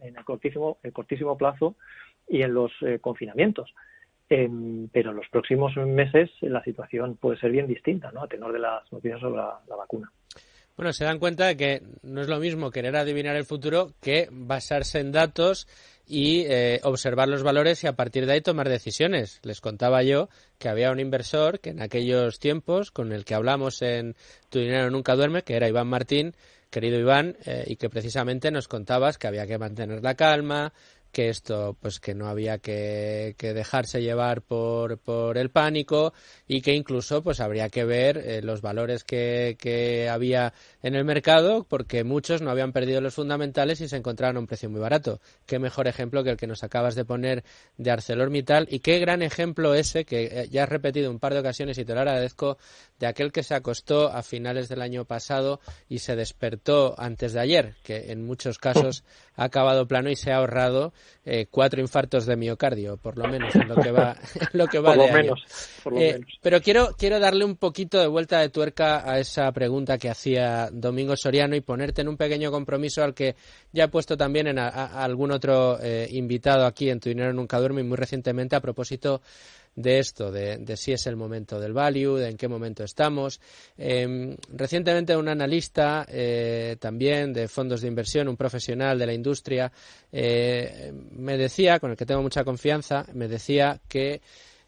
Speaker 10: en los confinamientos. Pero en los próximos meses la situación puede ser bien distinta, ¿no?, a tenor de las noticias sobre la vacuna.
Speaker 1: Bueno, se dan cuenta de que no es lo mismo querer adivinar el futuro que basarse en datos y observar los valores y a partir de ahí tomar decisiones. Les contaba yo que había un inversor que en aquellos tiempos, con el que hablamos en Tu Dinero Nunca Duerme, que era Iván Martín, querido Iván, y que precisamente nos contabas que había que mantener la calma, que esto, pues que no había que dejarse llevar por el pánico y que incluso pues habría que ver los valores que había en el mercado, porque muchos no habían perdido los fundamentales y se encontraban a un precio muy barato. Qué mejor ejemplo que el que nos acabas de poner de ArcelorMittal, y qué gran ejemplo ese que ya has repetido un par de ocasiones y te lo agradezco, de aquel que se acostó a finales del año pasado y se despertó antes de ayer, que en muchos casos ha acabado plano y se ha ahorrado 4 infartos de miocardio, por lo menos, en lo que va,
Speaker 10: por lo
Speaker 1: de año.
Speaker 10: menos.
Speaker 1: Pero quiero darle un poquito de vuelta de tuerca a esa pregunta que hacía Domingo Soriano y ponerte en un pequeño compromiso al que ya he puesto también en a algún otro invitado aquí en Tu Dinero Nunca Duerme, y muy recientemente a propósito de esto, de si es el momento del value, de en qué momento estamos. Recientemente un analista también de fondos de inversión, un profesional de la industria, me decía, con el que tengo mucha confianza, me decía que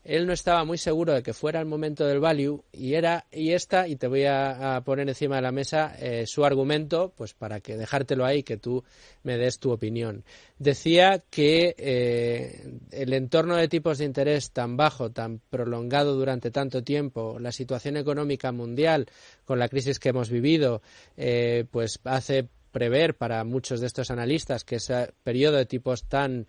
Speaker 1: él no estaba muy seguro de que fuera el momento del value y te voy a poner encima de la mesa su argumento, pues para que dejártelo ahí, que tú me des tu opinión. Decía que el entorno de tipos de interés tan bajo, tan prolongado durante tanto tiempo, la situación económica mundial con la crisis que hemos vivido, pues hace prever para muchos de estos analistas que ese periodo de tipos tan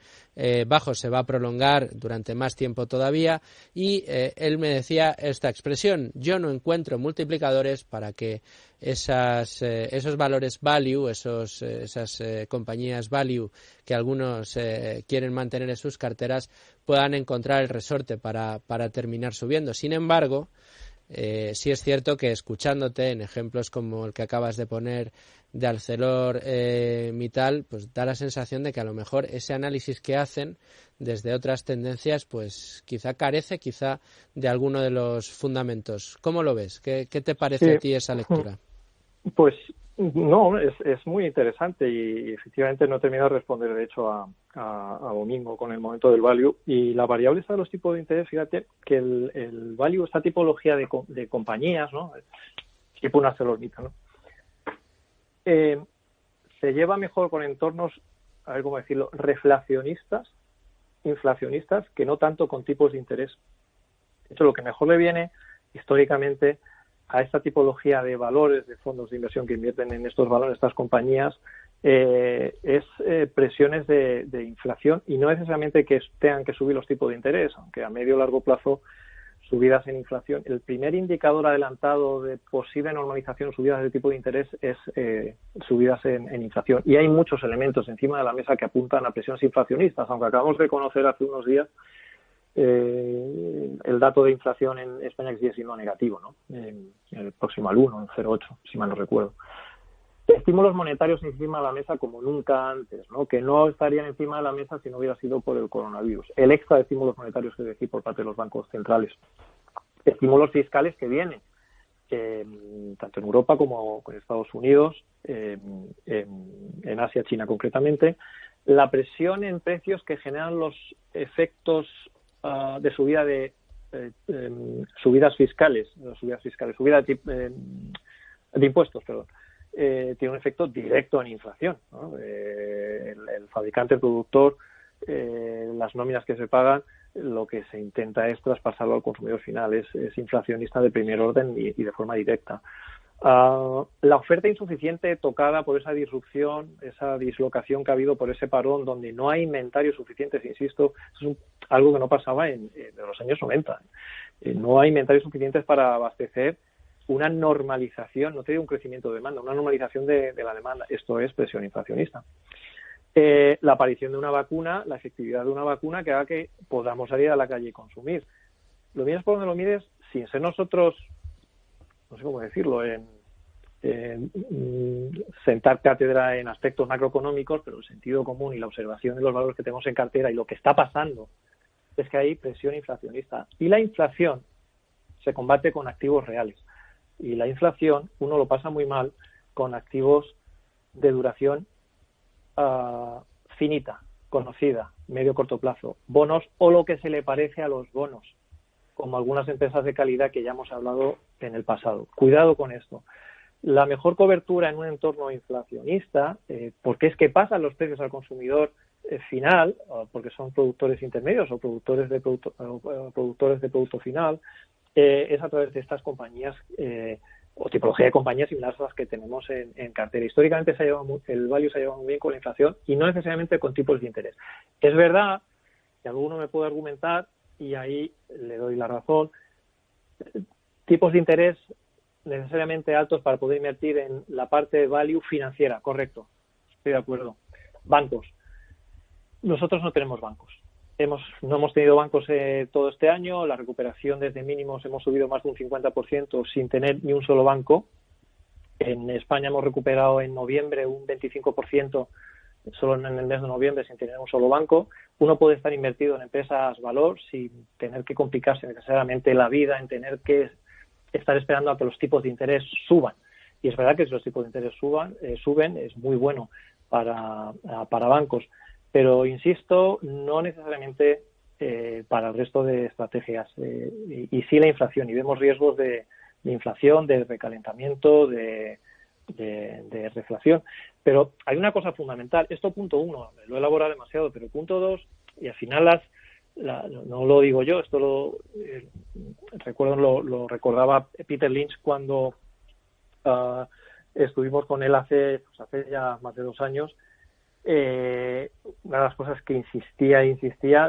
Speaker 1: bajos se va a prolongar durante más tiempo todavía, y él me decía esta expresión: yo no encuentro multiplicadores para que esos valores value, esas compañías value que algunos quieren mantener en sus carteras, puedan encontrar el resorte para terminar subiendo. Sin embargo, sí es cierto que escuchándote en ejemplos como el que acabas de poner de ArcelorMittal, pues da la sensación de que a lo mejor ese análisis que hacen desde otras tendencias, pues quizá carece de alguno de los fundamentos. ¿Cómo lo ves? ¿Qué te parece a ti esa lectura?
Speaker 10: Pues no, es muy interesante y efectivamente no he terminado de responder, de hecho, a Domingo con el momento del value. Y la variable está de los tipos de interés. Fíjate que el value, esta tipología de compañías, ¿no?, tipo una ArcelorMittal, ¿no?, se lleva mejor con entornos, a ver cómo decirlo, reflacionistas, inflacionistas, que no tanto con tipos de interés. De hecho, lo que mejor le viene históricamente a esta tipología de valores de fondos de inversión que invierten en estos valores, estas compañías, es presiones de inflación, y no necesariamente que tengan que subir los tipos de interés, aunque a medio o largo plazo subidas en inflación. El primer indicador adelantado de posible normalización, subidas de tipo de interés, es subidas en inflación. Y hay muchos elementos encima de la mesa que apuntan a presiones inflacionistas, aunque acabamos de conocer hace unos días el dato de inflación en España, que sigue siendo negativo, ¿no? El próximo al 1, en 0,8, si mal no recuerdo. Estímulos monetarios encima de la mesa como nunca antes, ¿no?, que no estarían encima de la mesa si no hubiera sido por el coronavirus. El extra de estímulos monetarios, es decir, por parte de los bancos centrales. Estímulos fiscales que vienen, tanto en Europa como en Estados Unidos, en Asia, China concretamente. La presión en precios que generan los efectos de subida de subidas fiscales, subida de impuestos, perdón. Tiene un efecto directo en inflación, ¿no? El fabricante, el productor, las nóminas que se pagan, lo que se intenta es traspasarlo al consumidor final. Es inflacionista de primer orden y de forma directa. La oferta insuficiente tocada por esa disrupción, esa dislocación que ha habido por ese parón, donde no hay inventarios suficientes, insisto, es algo que no pasaba en los años 90. No hay inventarios suficientes para abastecer. Una normalización, no te digo un crecimiento de demanda, una normalización de la demanda. Esto es presión inflacionista. La aparición de una vacuna, la efectividad de una vacuna que haga que podamos salir a la calle y consumir. Lo mires por donde lo mires, sin ser nosotros, no sé cómo decirlo, sentar cátedra en aspectos macroeconómicos, pero el sentido común y la observación de los valores que tenemos en cartera y lo que está pasando es que hay presión inflacionista. Y la inflación se combate con activos reales. Y la inflación uno lo pasa muy mal con activos de duración finita, conocida, medio-corto plazo, bonos o lo que se le parece a los bonos, como algunas empresas de calidad que ya hemos hablado en el pasado. Cuidado con esto. La mejor cobertura en un entorno inflacionista, porque es que pasan los precios al consumidor final, porque son productores intermedios o productores de producto final, es a través de estas compañías o tipología de compañías similares a las que tenemos en cartera. Históricamente el value se ha llevado muy bien con la inflación y no necesariamente con tipos de interés. Es verdad que alguno me puede argumentar, y ahí le doy la razón, tipos de interés necesariamente altos para poder invertir en la parte de value financiera, correcto, estoy de acuerdo. Bancos. nosotros no tenemos bancos. No hemos tenido bancos todo este año. La recuperación desde mínimos hemos subido más de un 50% sin tener ni un solo banco. En España hemos recuperado en noviembre un 25% solo en el mes de noviembre sin tener un solo banco. Uno puede estar invertido en empresas valor sin tener que complicarse necesariamente la vida, en tener que estar esperando a que los tipos de interés suban. Y es verdad que si los tipos de interés suben, es muy bueno para bancos. Pero, insisto, no necesariamente para el resto de estrategias. Y sí la inflación. Y vemos riesgos de inflación, de recalentamiento, de reflación. Pero hay una cosa fundamental. Esto punto 1, lo he elaborado demasiado, pero punto 2, y al final no lo digo yo, esto lo recordaba Peter Lynch cuando estuvimos con él hace ya más de 2 años. Una de las cosas que insistía,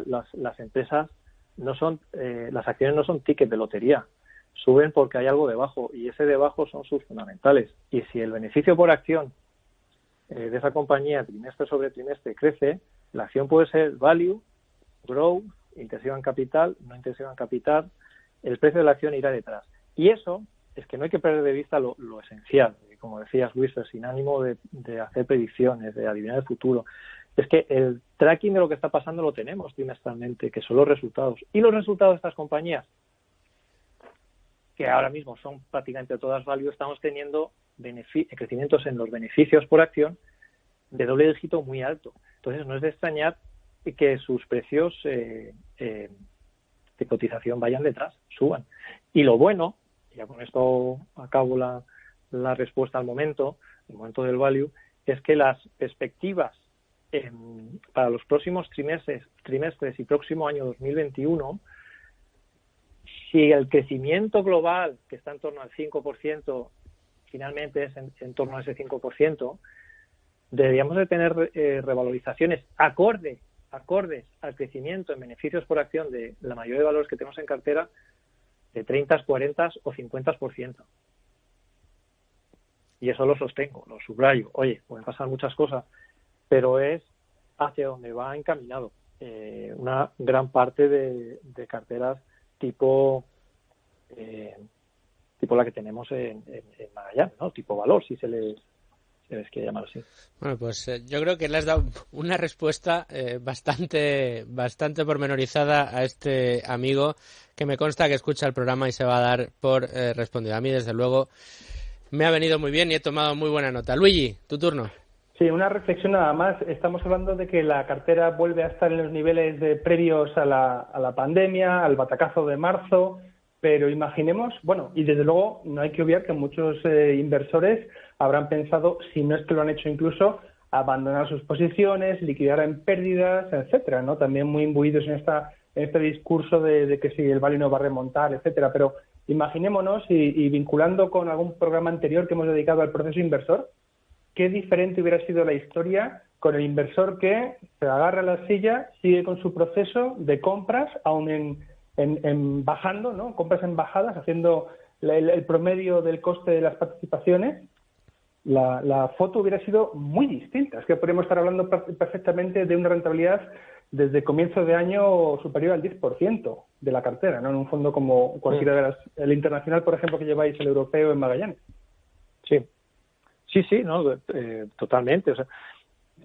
Speaker 10: las empresas las acciones no son ticket de lotería, suben porque hay algo debajo y ese debajo son sus fundamentales. Y si el beneficio por acción de esa compañía trimestre sobre trimestre crece, la acción puede ser value, grow, intensiva en capital, no intensiva en capital, el precio de la acción irá detrás. Y eso es que no hay que perder de vista lo esencial. Y como decías, Luis, sin ánimo de hacer predicciones, de adivinar el futuro, es que el tracking de lo que está pasando lo tenemos trimestralmente, que son los resultados. Y los resultados de estas compañías, que ahora mismo son prácticamente todas value, estamos teniendo crecimientos en los beneficios por acción de doble dígito muy alto. Entonces no es de extrañar que sus precios de cotización vayan detrás, suban. Y lo bueno, ya con esto acabo la respuesta al momento, el momento del value, es que las perspectivas para los próximos trimestres y próximo año 2021, si el crecimiento global, que está en torno al 5%, finalmente es en torno a ese 5%, deberíamos de tener revalorizaciones acordes al crecimiento en beneficios por acción de la mayoría de valores que tenemos en cartera de 30, 40 o 50%. Y eso lo sostengo, lo subrayo. Oye, pueden pasar muchas cosas, pero es hacia donde va encaminado una gran parte de carteras tipo la que tenemos en Magallanes, ¿no? Tipo valor, si se les quiere llamar así.
Speaker 1: Bueno, pues yo creo que le has dado una respuesta bastante pormenorizada a este amigo, que me consta que escucha el programa y se va a dar por respondido. A mí, desde luego, me ha venido muy bien y he tomado muy buena nota. Luigi, tu turno.
Speaker 4: Sí, una reflexión nada más. Estamos hablando de que la cartera vuelve a estar en los niveles previos a la pandemia, al batacazo de marzo, pero imaginemos, bueno, y desde luego no hay que obviar que muchos inversores habrán pensado, si no es que lo han hecho incluso, abandonar sus posiciones, liquidar en pérdidas, etcétera, ¿no? También muy imbuidos en este discurso de que si el value no va a remontar, etcétera. Pero imaginémonos, y vinculando con algún programa anterior que hemos dedicado al proceso inversor, qué diferente hubiera sido la historia con el inversor que se agarra a la silla, sigue con su proceso de compras, aún en bajando, ¿no? Compras en bajadas, haciendo el promedio del coste de las participaciones. La foto hubiera sido muy distinta. Es que podríamos estar hablando perfectamente de una rentabilidad desde comienzo de año superior al 10% de la cartera, ¿no? En un fondo como cualquiera de las, el internacional, por ejemplo, que lleváis, el europeo en Magallanes.
Speaker 10: Sí, no, totalmente. O sea,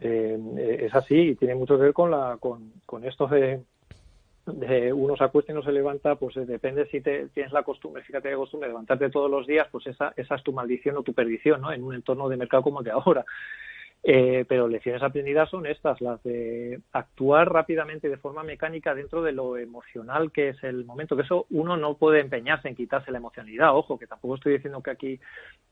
Speaker 10: es así y tiene mucho que ver con esto de uno se acuesta y no se levanta, pues depende si tienes la costumbre, fíjate, de costumbre de levantarte todos los días, pues esa es tu maldición o tu perdición, ¿no? En un entorno de mercado como el de ahora. Pero lecciones aprendidas son estas, las de actuar rápidamente de forma mecánica dentro de lo emocional que es el momento, que eso uno no puede empeñarse en quitarse la emocionalidad, ojo, que tampoco estoy diciendo que aquí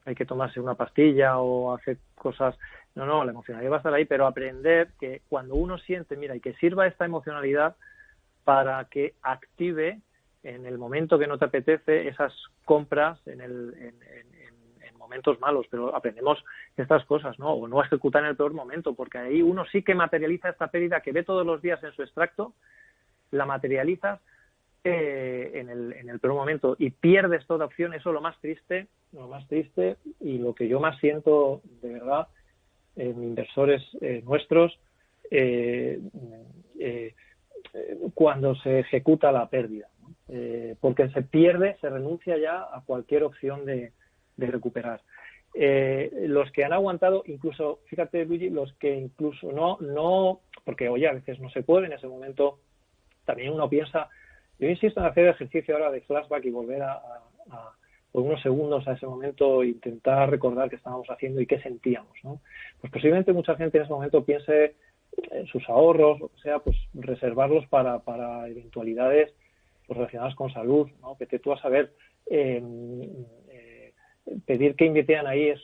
Speaker 10: hay que tomarse una pastilla o hacer cosas, no, la emocionalidad va a estar ahí, pero aprender que cuando uno siente, mira, y que sirva esta emocionalidad para que active en el momento que no te apetece esas compras en momentos malos, pero aprendemos estas cosas, ¿no? O no ejecutar en el peor momento, porque ahí uno sí que materializa esta pérdida que ve todos los días en su extracto, la materializas en el peor momento y pierdes toda opción. Eso es lo más triste y lo que yo más siento de verdad en inversores nuestros cuando se ejecuta la pérdida, ¿no? Porque se pierde, se renuncia ya a cualquier opción de recuperar. Los que han aguantado, incluso, fíjate, Luigi, los que incluso no, porque oye, a veces no se puede, en ese momento también uno piensa, yo insisto en hacer el ejercicio ahora de flashback y volver por unos segundos a ese momento e intentar recordar qué estábamos haciendo y qué sentíamos, ¿no? Pues posiblemente mucha gente en ese momento piense en sus ahorros, lo que sea, pues reservarlos para eventualidades pues, relacionadas con salud, ¿no? Que tú vas a ver, pedir que invirtieran ahí es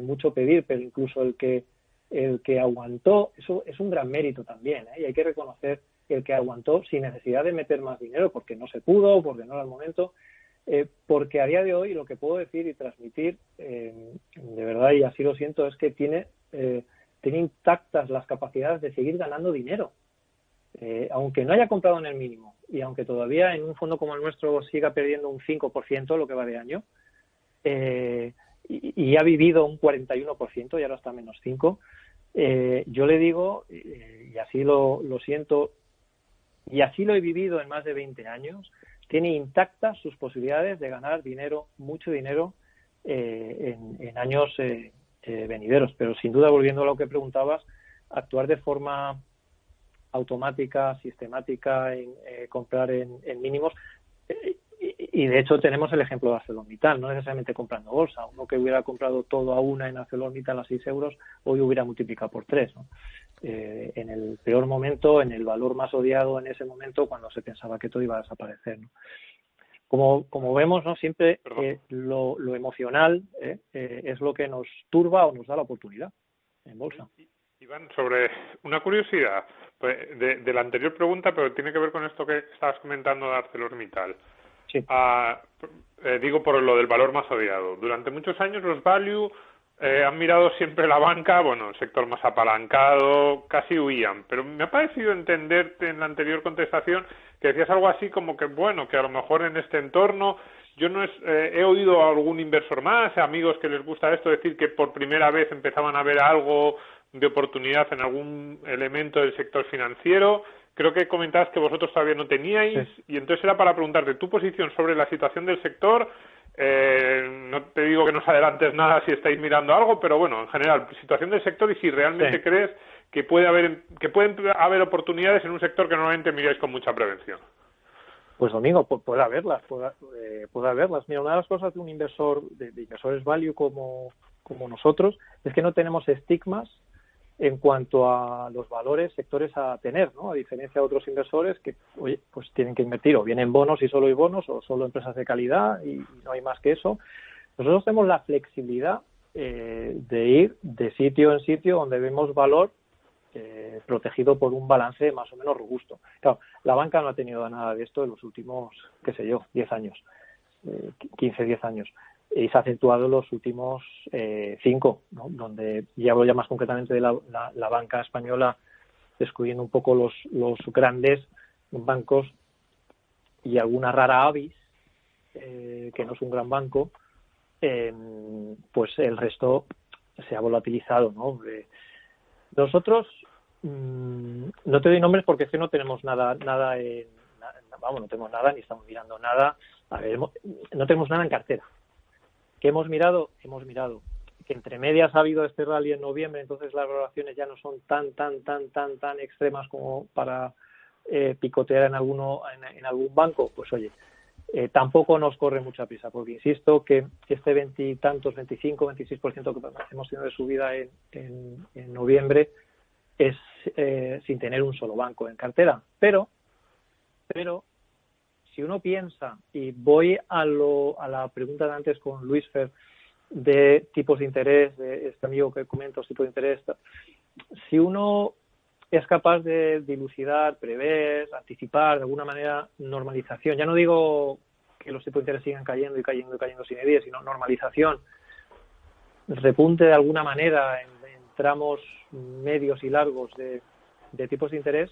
Speaker 10: mucho pedir, pero incluso el que aguantó, eso es un gran mérito también, ¿eh? Y hay que reconocer el que aguantó sin necesidad de meter más dinero, porque no se pudo, porque no era el momento, porque a día de hoy lo que puedo decir y transmitir, de verdad, y así lo siento, es que tiene intactas las capacidades de seguir ganando dinero, aunque no haya comprado en el mínimo y aunque todavía en un fondo como el nuestro siga perdiendo un 5% lo que va de año, y ha vivido un 41% y ahora está menos 5%, yo le digo, y así lo siento, y así lo he vivido en más de 20 años, tiene intactas sus posibilidades de ganar dinero, mucho dinero, en años venideros. Pero sin duda, volviendo a lo que preguntabas, actuar de forma automática, sistemática, en comprar en mínimos, y de hecho tenemos el ejemplo de ArcelorMittal, no necesariamente comprando bolsa. Uno que hubiera comprado todo a una en ArcelorMittal a 6 euros, hoy hubiera multiplicado por 3, ¿no? En el peor momento, en el valor más odiado en ese momento, cuando se pensaba que todo iba a desaparecer, ¿no? Como vemos, ¿no? Siempre lo emocional es lo que nos turba o nos da la oportunidad en bolsa.
Speaker 3: Iván, sobre una curiosidad de la anterior pregunta, pero tiene que ver con esto que estabas comentando de ArcelorMittal.
Speaker 10: Sí.
Speaker 3: Digo por lo del valor más odiado. Durante muchos años los value han mirado siempre la banca, bueno, el sector más apalancado, casi huían. Pero me ha parecido entenderte en la anterior contestación que decías algo así como que, bueno, que a lo mejor en este entorno, yo no he oído a algún inversor más, amigos que les gusta esto, decir que por primera vez empezaban a ver algo de oportunidad en algún elemento del sector financiero. Creo que comentabas que vosotros todavía no teníais, sí. Y entonces era para preguntarte tu posición sobre la situación del sector. No te digo que nos adelantes nada si estáis mirando algo, pero bueno, en general, situación del sector y si realmente crees que pueden haber oportunidades en un sector que normalmente miráis con mucha prevención.
Speaker 10: Pues Domingo, puede haberlas. Mira, una de las cosas de un inversor, de inversores value como nosotros, es que no tenemos estigmas en cuanto a los valores, sectores a tener, ¿no? A diferencia de otros inversores que, oye, pues tienen que invertir o bien en bonos y solo hay bonos o solo empresas de calidad y no hay más que eso. Nosotros tenemos la flexibilidad de ir de sitio en sitio donde vemos valor protegido por un balance más o menos robusto. Claro, la banca no ha tenido nada de esto en los últimos, 10 años, 15, 10 años. Y se ha acentuado en los últimos 5, ¿no? Donde, y hablo ya más concretamente de la banca española, excluyendo un poco los grandes bancos y alguna rara avis, que no es un gran banco, pues el resto se ha volatilizado, ¿no? Nosotros, no te doy nombres porque es que no tenemos nada no tenemos nada, ni estamos mirando nada. A ver, no tenemos nada en cartera. ¿Qué hemos mirado? Hemos mirado que entre medias ha habido este rally en noviembre, entonces las valoraciones ya no son tan extremas como para picotear en algún banco. Pues oye, tampoco nos corre mucha prisa, porque insisto que este 25, 26% que hemos tenido de subida en noviembre es sin tener un solo banco en cartera. Pero si uno piensa, y voy a la pregunta de antes con Luis Fer de tipos de interés, de este amigo que comenta los tipos de interés, si uno es capaz de dilucidar, prever, anticipar, de alguna manera normalización, ya no digo que los tipos de interés sigan cayendo sin medida, sino normalización, repunte de alguna manera en tramos medios y largos de tipos de interés,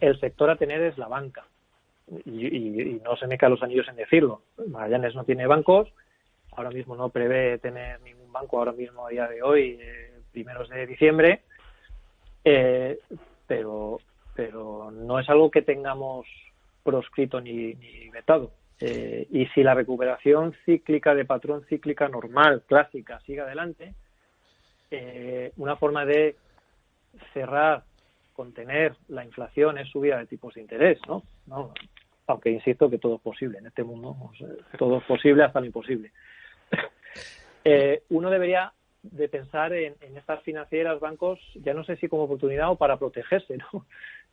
Speaker 10: el sector a tener es la banca. Y no se me caen los anillos en decirlo. Magallanes no tiene bancos, ahora mismo no prevé tener ningún banco, ahora mismo a día de hoy, primeros de diciembre, pero no es algo que tengamos proscrito ni vetado. Y si la recuperación cíclica de patrón cíclica normal, clásica, sigue adelante, una forma de cerrar, contener la inflación es subida de tipos de interés, ¿no? Aunque insisto que todo es posible en este mundo, todo es posible hasta lo imposible. Uno debería de pensar en estas financieras, bancos, ya no sé si como oportunidad o para protegerse, ¿no?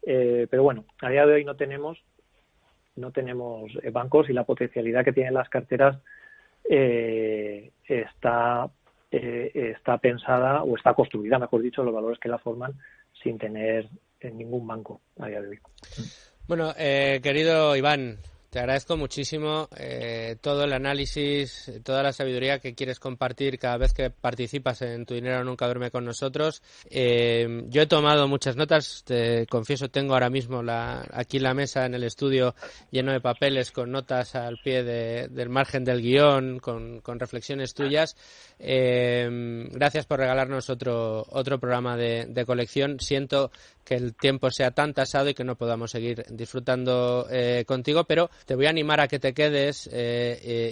Speaker 10: Pero bueno, a día de hoy no tenemos bancos, y la potencialidad que tienen las carteras está pensada, o está construida, mejor dicho, los valores que la forman, sin tener ningún banco a día de hoy.
Speaker 1: Bueno, querido Iván, te agradezco muchísimo todo el análisis, toda la sabiduría que quieres compartir cada vez que participas en Tu Dinero Nunca Duerme con nosotros. Yo he tomado muchas notas, te confieso, tengo ahora mismo aquí la mesa en el estudio lleno de papeles con notas al pie del margen del guión, con reflexiones tuyas. Gracias por regalarnos otro programa de colección. Siento que el tiempo sea tan tasado y que no podamos seguir disfrutando contigo, pero te voy a animar a que te quedes,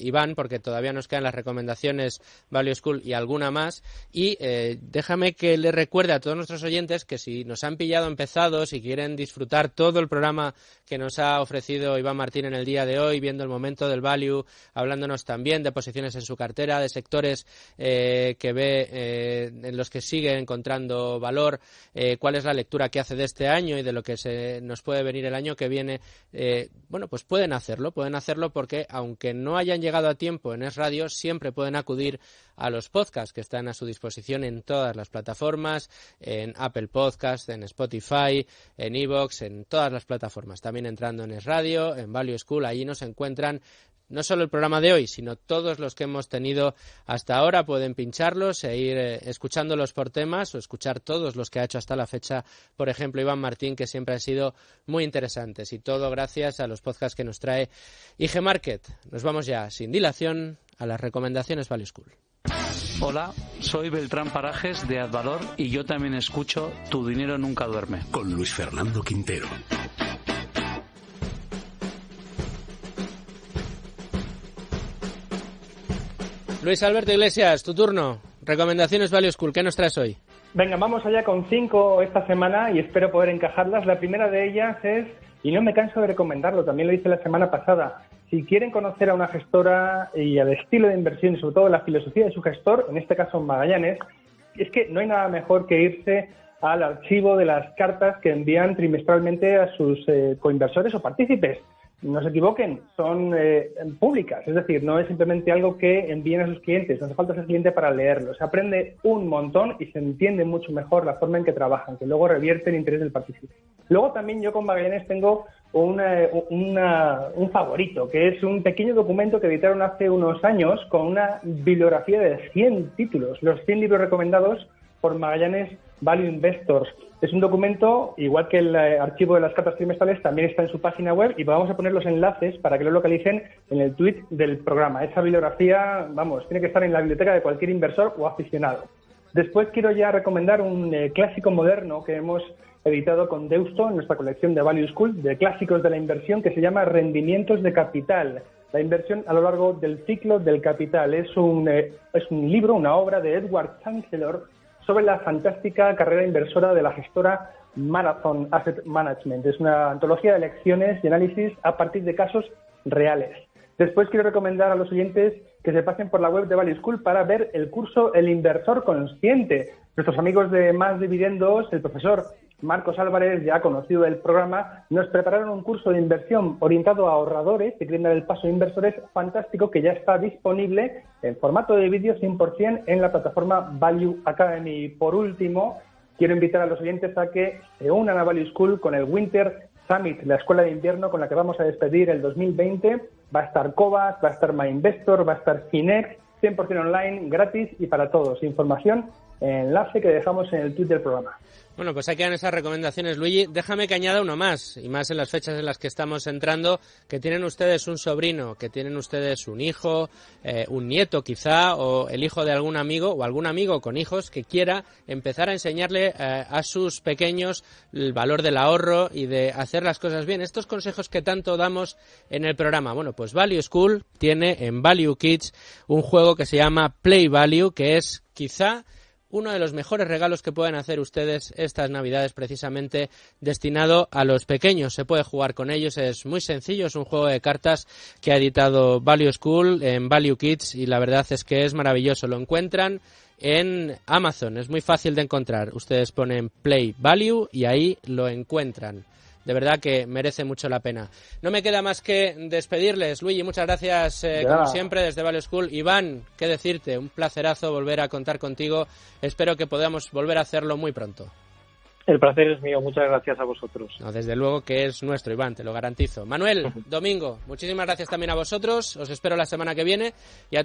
Speaker 1: Iván, porque todavía nos quedan las recomendaciones Value School y alguna más. Y déjame que le recuerde a todos nuestros oyentes que si nos han pillado empezados y quieren disfrutar todo el programa que nos ha ofrecido Iván Martín en el día de hoy, viendo el momento del value, hablándonos también de posiciones en su cartera, de sectores que ve en los que sigue encontrando valor, cuál es la lectura que hace de este año y de lo que se nos puede venir el año que viene, bueno, pues pueden hacerlo porque aunque no hayan llegado a tiempo en Es Radio, siempre pueden acudir a los podcasts que están a su disposición en todas las plataformas, en Apple Podcasts, en Spotify, en iVoox, en todas las plataformas, también entrando en Es Radio, en Value School. Allí nos encuentran no solo el programa de hoy, sino todos los que hemos tenido hasta ahora. Pueden pincharlos e ir escuchándolos por temas, o escuchar todos los que ha hecho hasta la fecha, por ejemplo, Iván Martín, que siempre han sido muy interesantes, y todo gracias a los podcasts que nos trae IG Market. Nos vamos ya, sin dilación, a las recomendaciones Value School.
Speaker 11: Hola, soy Beltrán Parajes de Advalor y yo también escucho Tu Dinero Nunca Duerme.
Speaker 7: Con Luis Fernando Quintero.
Speaker 1: Luis Alberto Iglesias, tu turno. Recomendaciones Value School, ¿qué nos traes hoy?
Speaker 4: Venga, vamos allá con 5 esta semana y espero poder encajarlas. La primera de ellas es, y no me canso de recomendarlo, también lo hice la semana pasada, si quieren conocer a una gestora y al estilo de inversión y sobre todo la filosofía de su gestor, en este caso Magallanes, es que no hay nada mejor que irse al archivo de las cartas que envían trimestralmente a sus coinversores o partícipes. No se equivoquen, son públicas, es decir, no es simplemente algo que envíen a sus clientes, no hace falta ser cliente para leerlo. Se aprende un montón y se entiende mucho mejor la forma en que trabajan, que luego revierte el interés del participante. Luego también yo con Magallanes tengo un favorito, que es un pequeño documento que editaron hace unos años con una bibliografía de 100 títulos, los 100 libros recomendados por Magallanes Value Investors. Es un documento, igual que el archivo de las cartas trimestrales, también está en su página web y vamos a poner los enlaces para que lo localicen en el tweet del programa. Esa bibliografía, vamos, tiene que estar en la biblioteca de cualquier inversor o aficionado. Después quiero ya recomendar un clásico moderno que hemos editado con Deusto en nuestra colección de Value School, de clásicos de la inversión, que se llama Rendimientos de Capital. La inversión a lo largo del ciclo del capital. Es un libro, una obra de Edward Chancellor, sobre la fantástica carrera inversora de la gestora Marathon Asset Management. Es una antología de lecciones y análisis a partir de casos reales. Después quiero recomendar a los oyentes que se pasen por la web de Value School para ver el curso El Inversor Consciente. Nuestros amigos de Más Dividendos, el profesor Marcos Álvarez, ya conocido del programa, nos prepararon un curso de inversión orientado a ahorradores que quieren dar el paso a inversores fantástico, que ya está disponible en formato de vídeo 100% en la plataforma Value Academy. Por último, quiero invitar a los oyentes a que se unan a Value School con el Winter Summit, la escuela de invierno con la que vamos a despedir el 2020. Va a estar Cobas, va a estar MyInvestor, va a estar Finex, 100% online, gratis y para todos. Información enlace que dejamos en el tweet del programa.
Speaker 1: Bueno, pues ahí quedan esas recomendaciones, Luigi. Déjame que añada uno más, y más en las fechas en las que estamos entrando, que tienen ustedes un sobrino, que tienen ustedes un hijo, un nieto quizá, o el hijo de algún amigo, o algún amigo con hijos que quiera empezar a enseñarle a sus pequeños el valor del ahorro y de hacer las cosas bien. Estos consejos que tanto damos en el programa. Bueno, pues Value School tiene en Value Kids un juego que se llama Play Value, que es quizá uno de los mejores regalos que pueden hacer ustedes estas Navidades, precisamente destinado a los pequeños. Se puede jugar con ellos, es muy sencillo, es un juego de cartas que ha editado Value School en Value Kids y la verdad es que es maravilloso. Lo encuentran en Amazon, es muy fácil de encontrar. Ustedes ponen Play Value y ahí lo encuentran. De verdad que merece mucho la pena. No me queda más que despedirles. Luigi, muchas gracias, como siempre, desde Value School. Iván, qué decirte, un placerazo volver a contar contigo. Espero que podamos volver a hacerlo muy pronto.
Speaker 10: El placer es mío, muchas gracias a vosotros.
Speaker 1: No, desde luego que es nuestro, Iván, te lo garantizo. Manuel, Domingo, muchísimas gracias también a vosotros. Os espero la semana que viene. Y a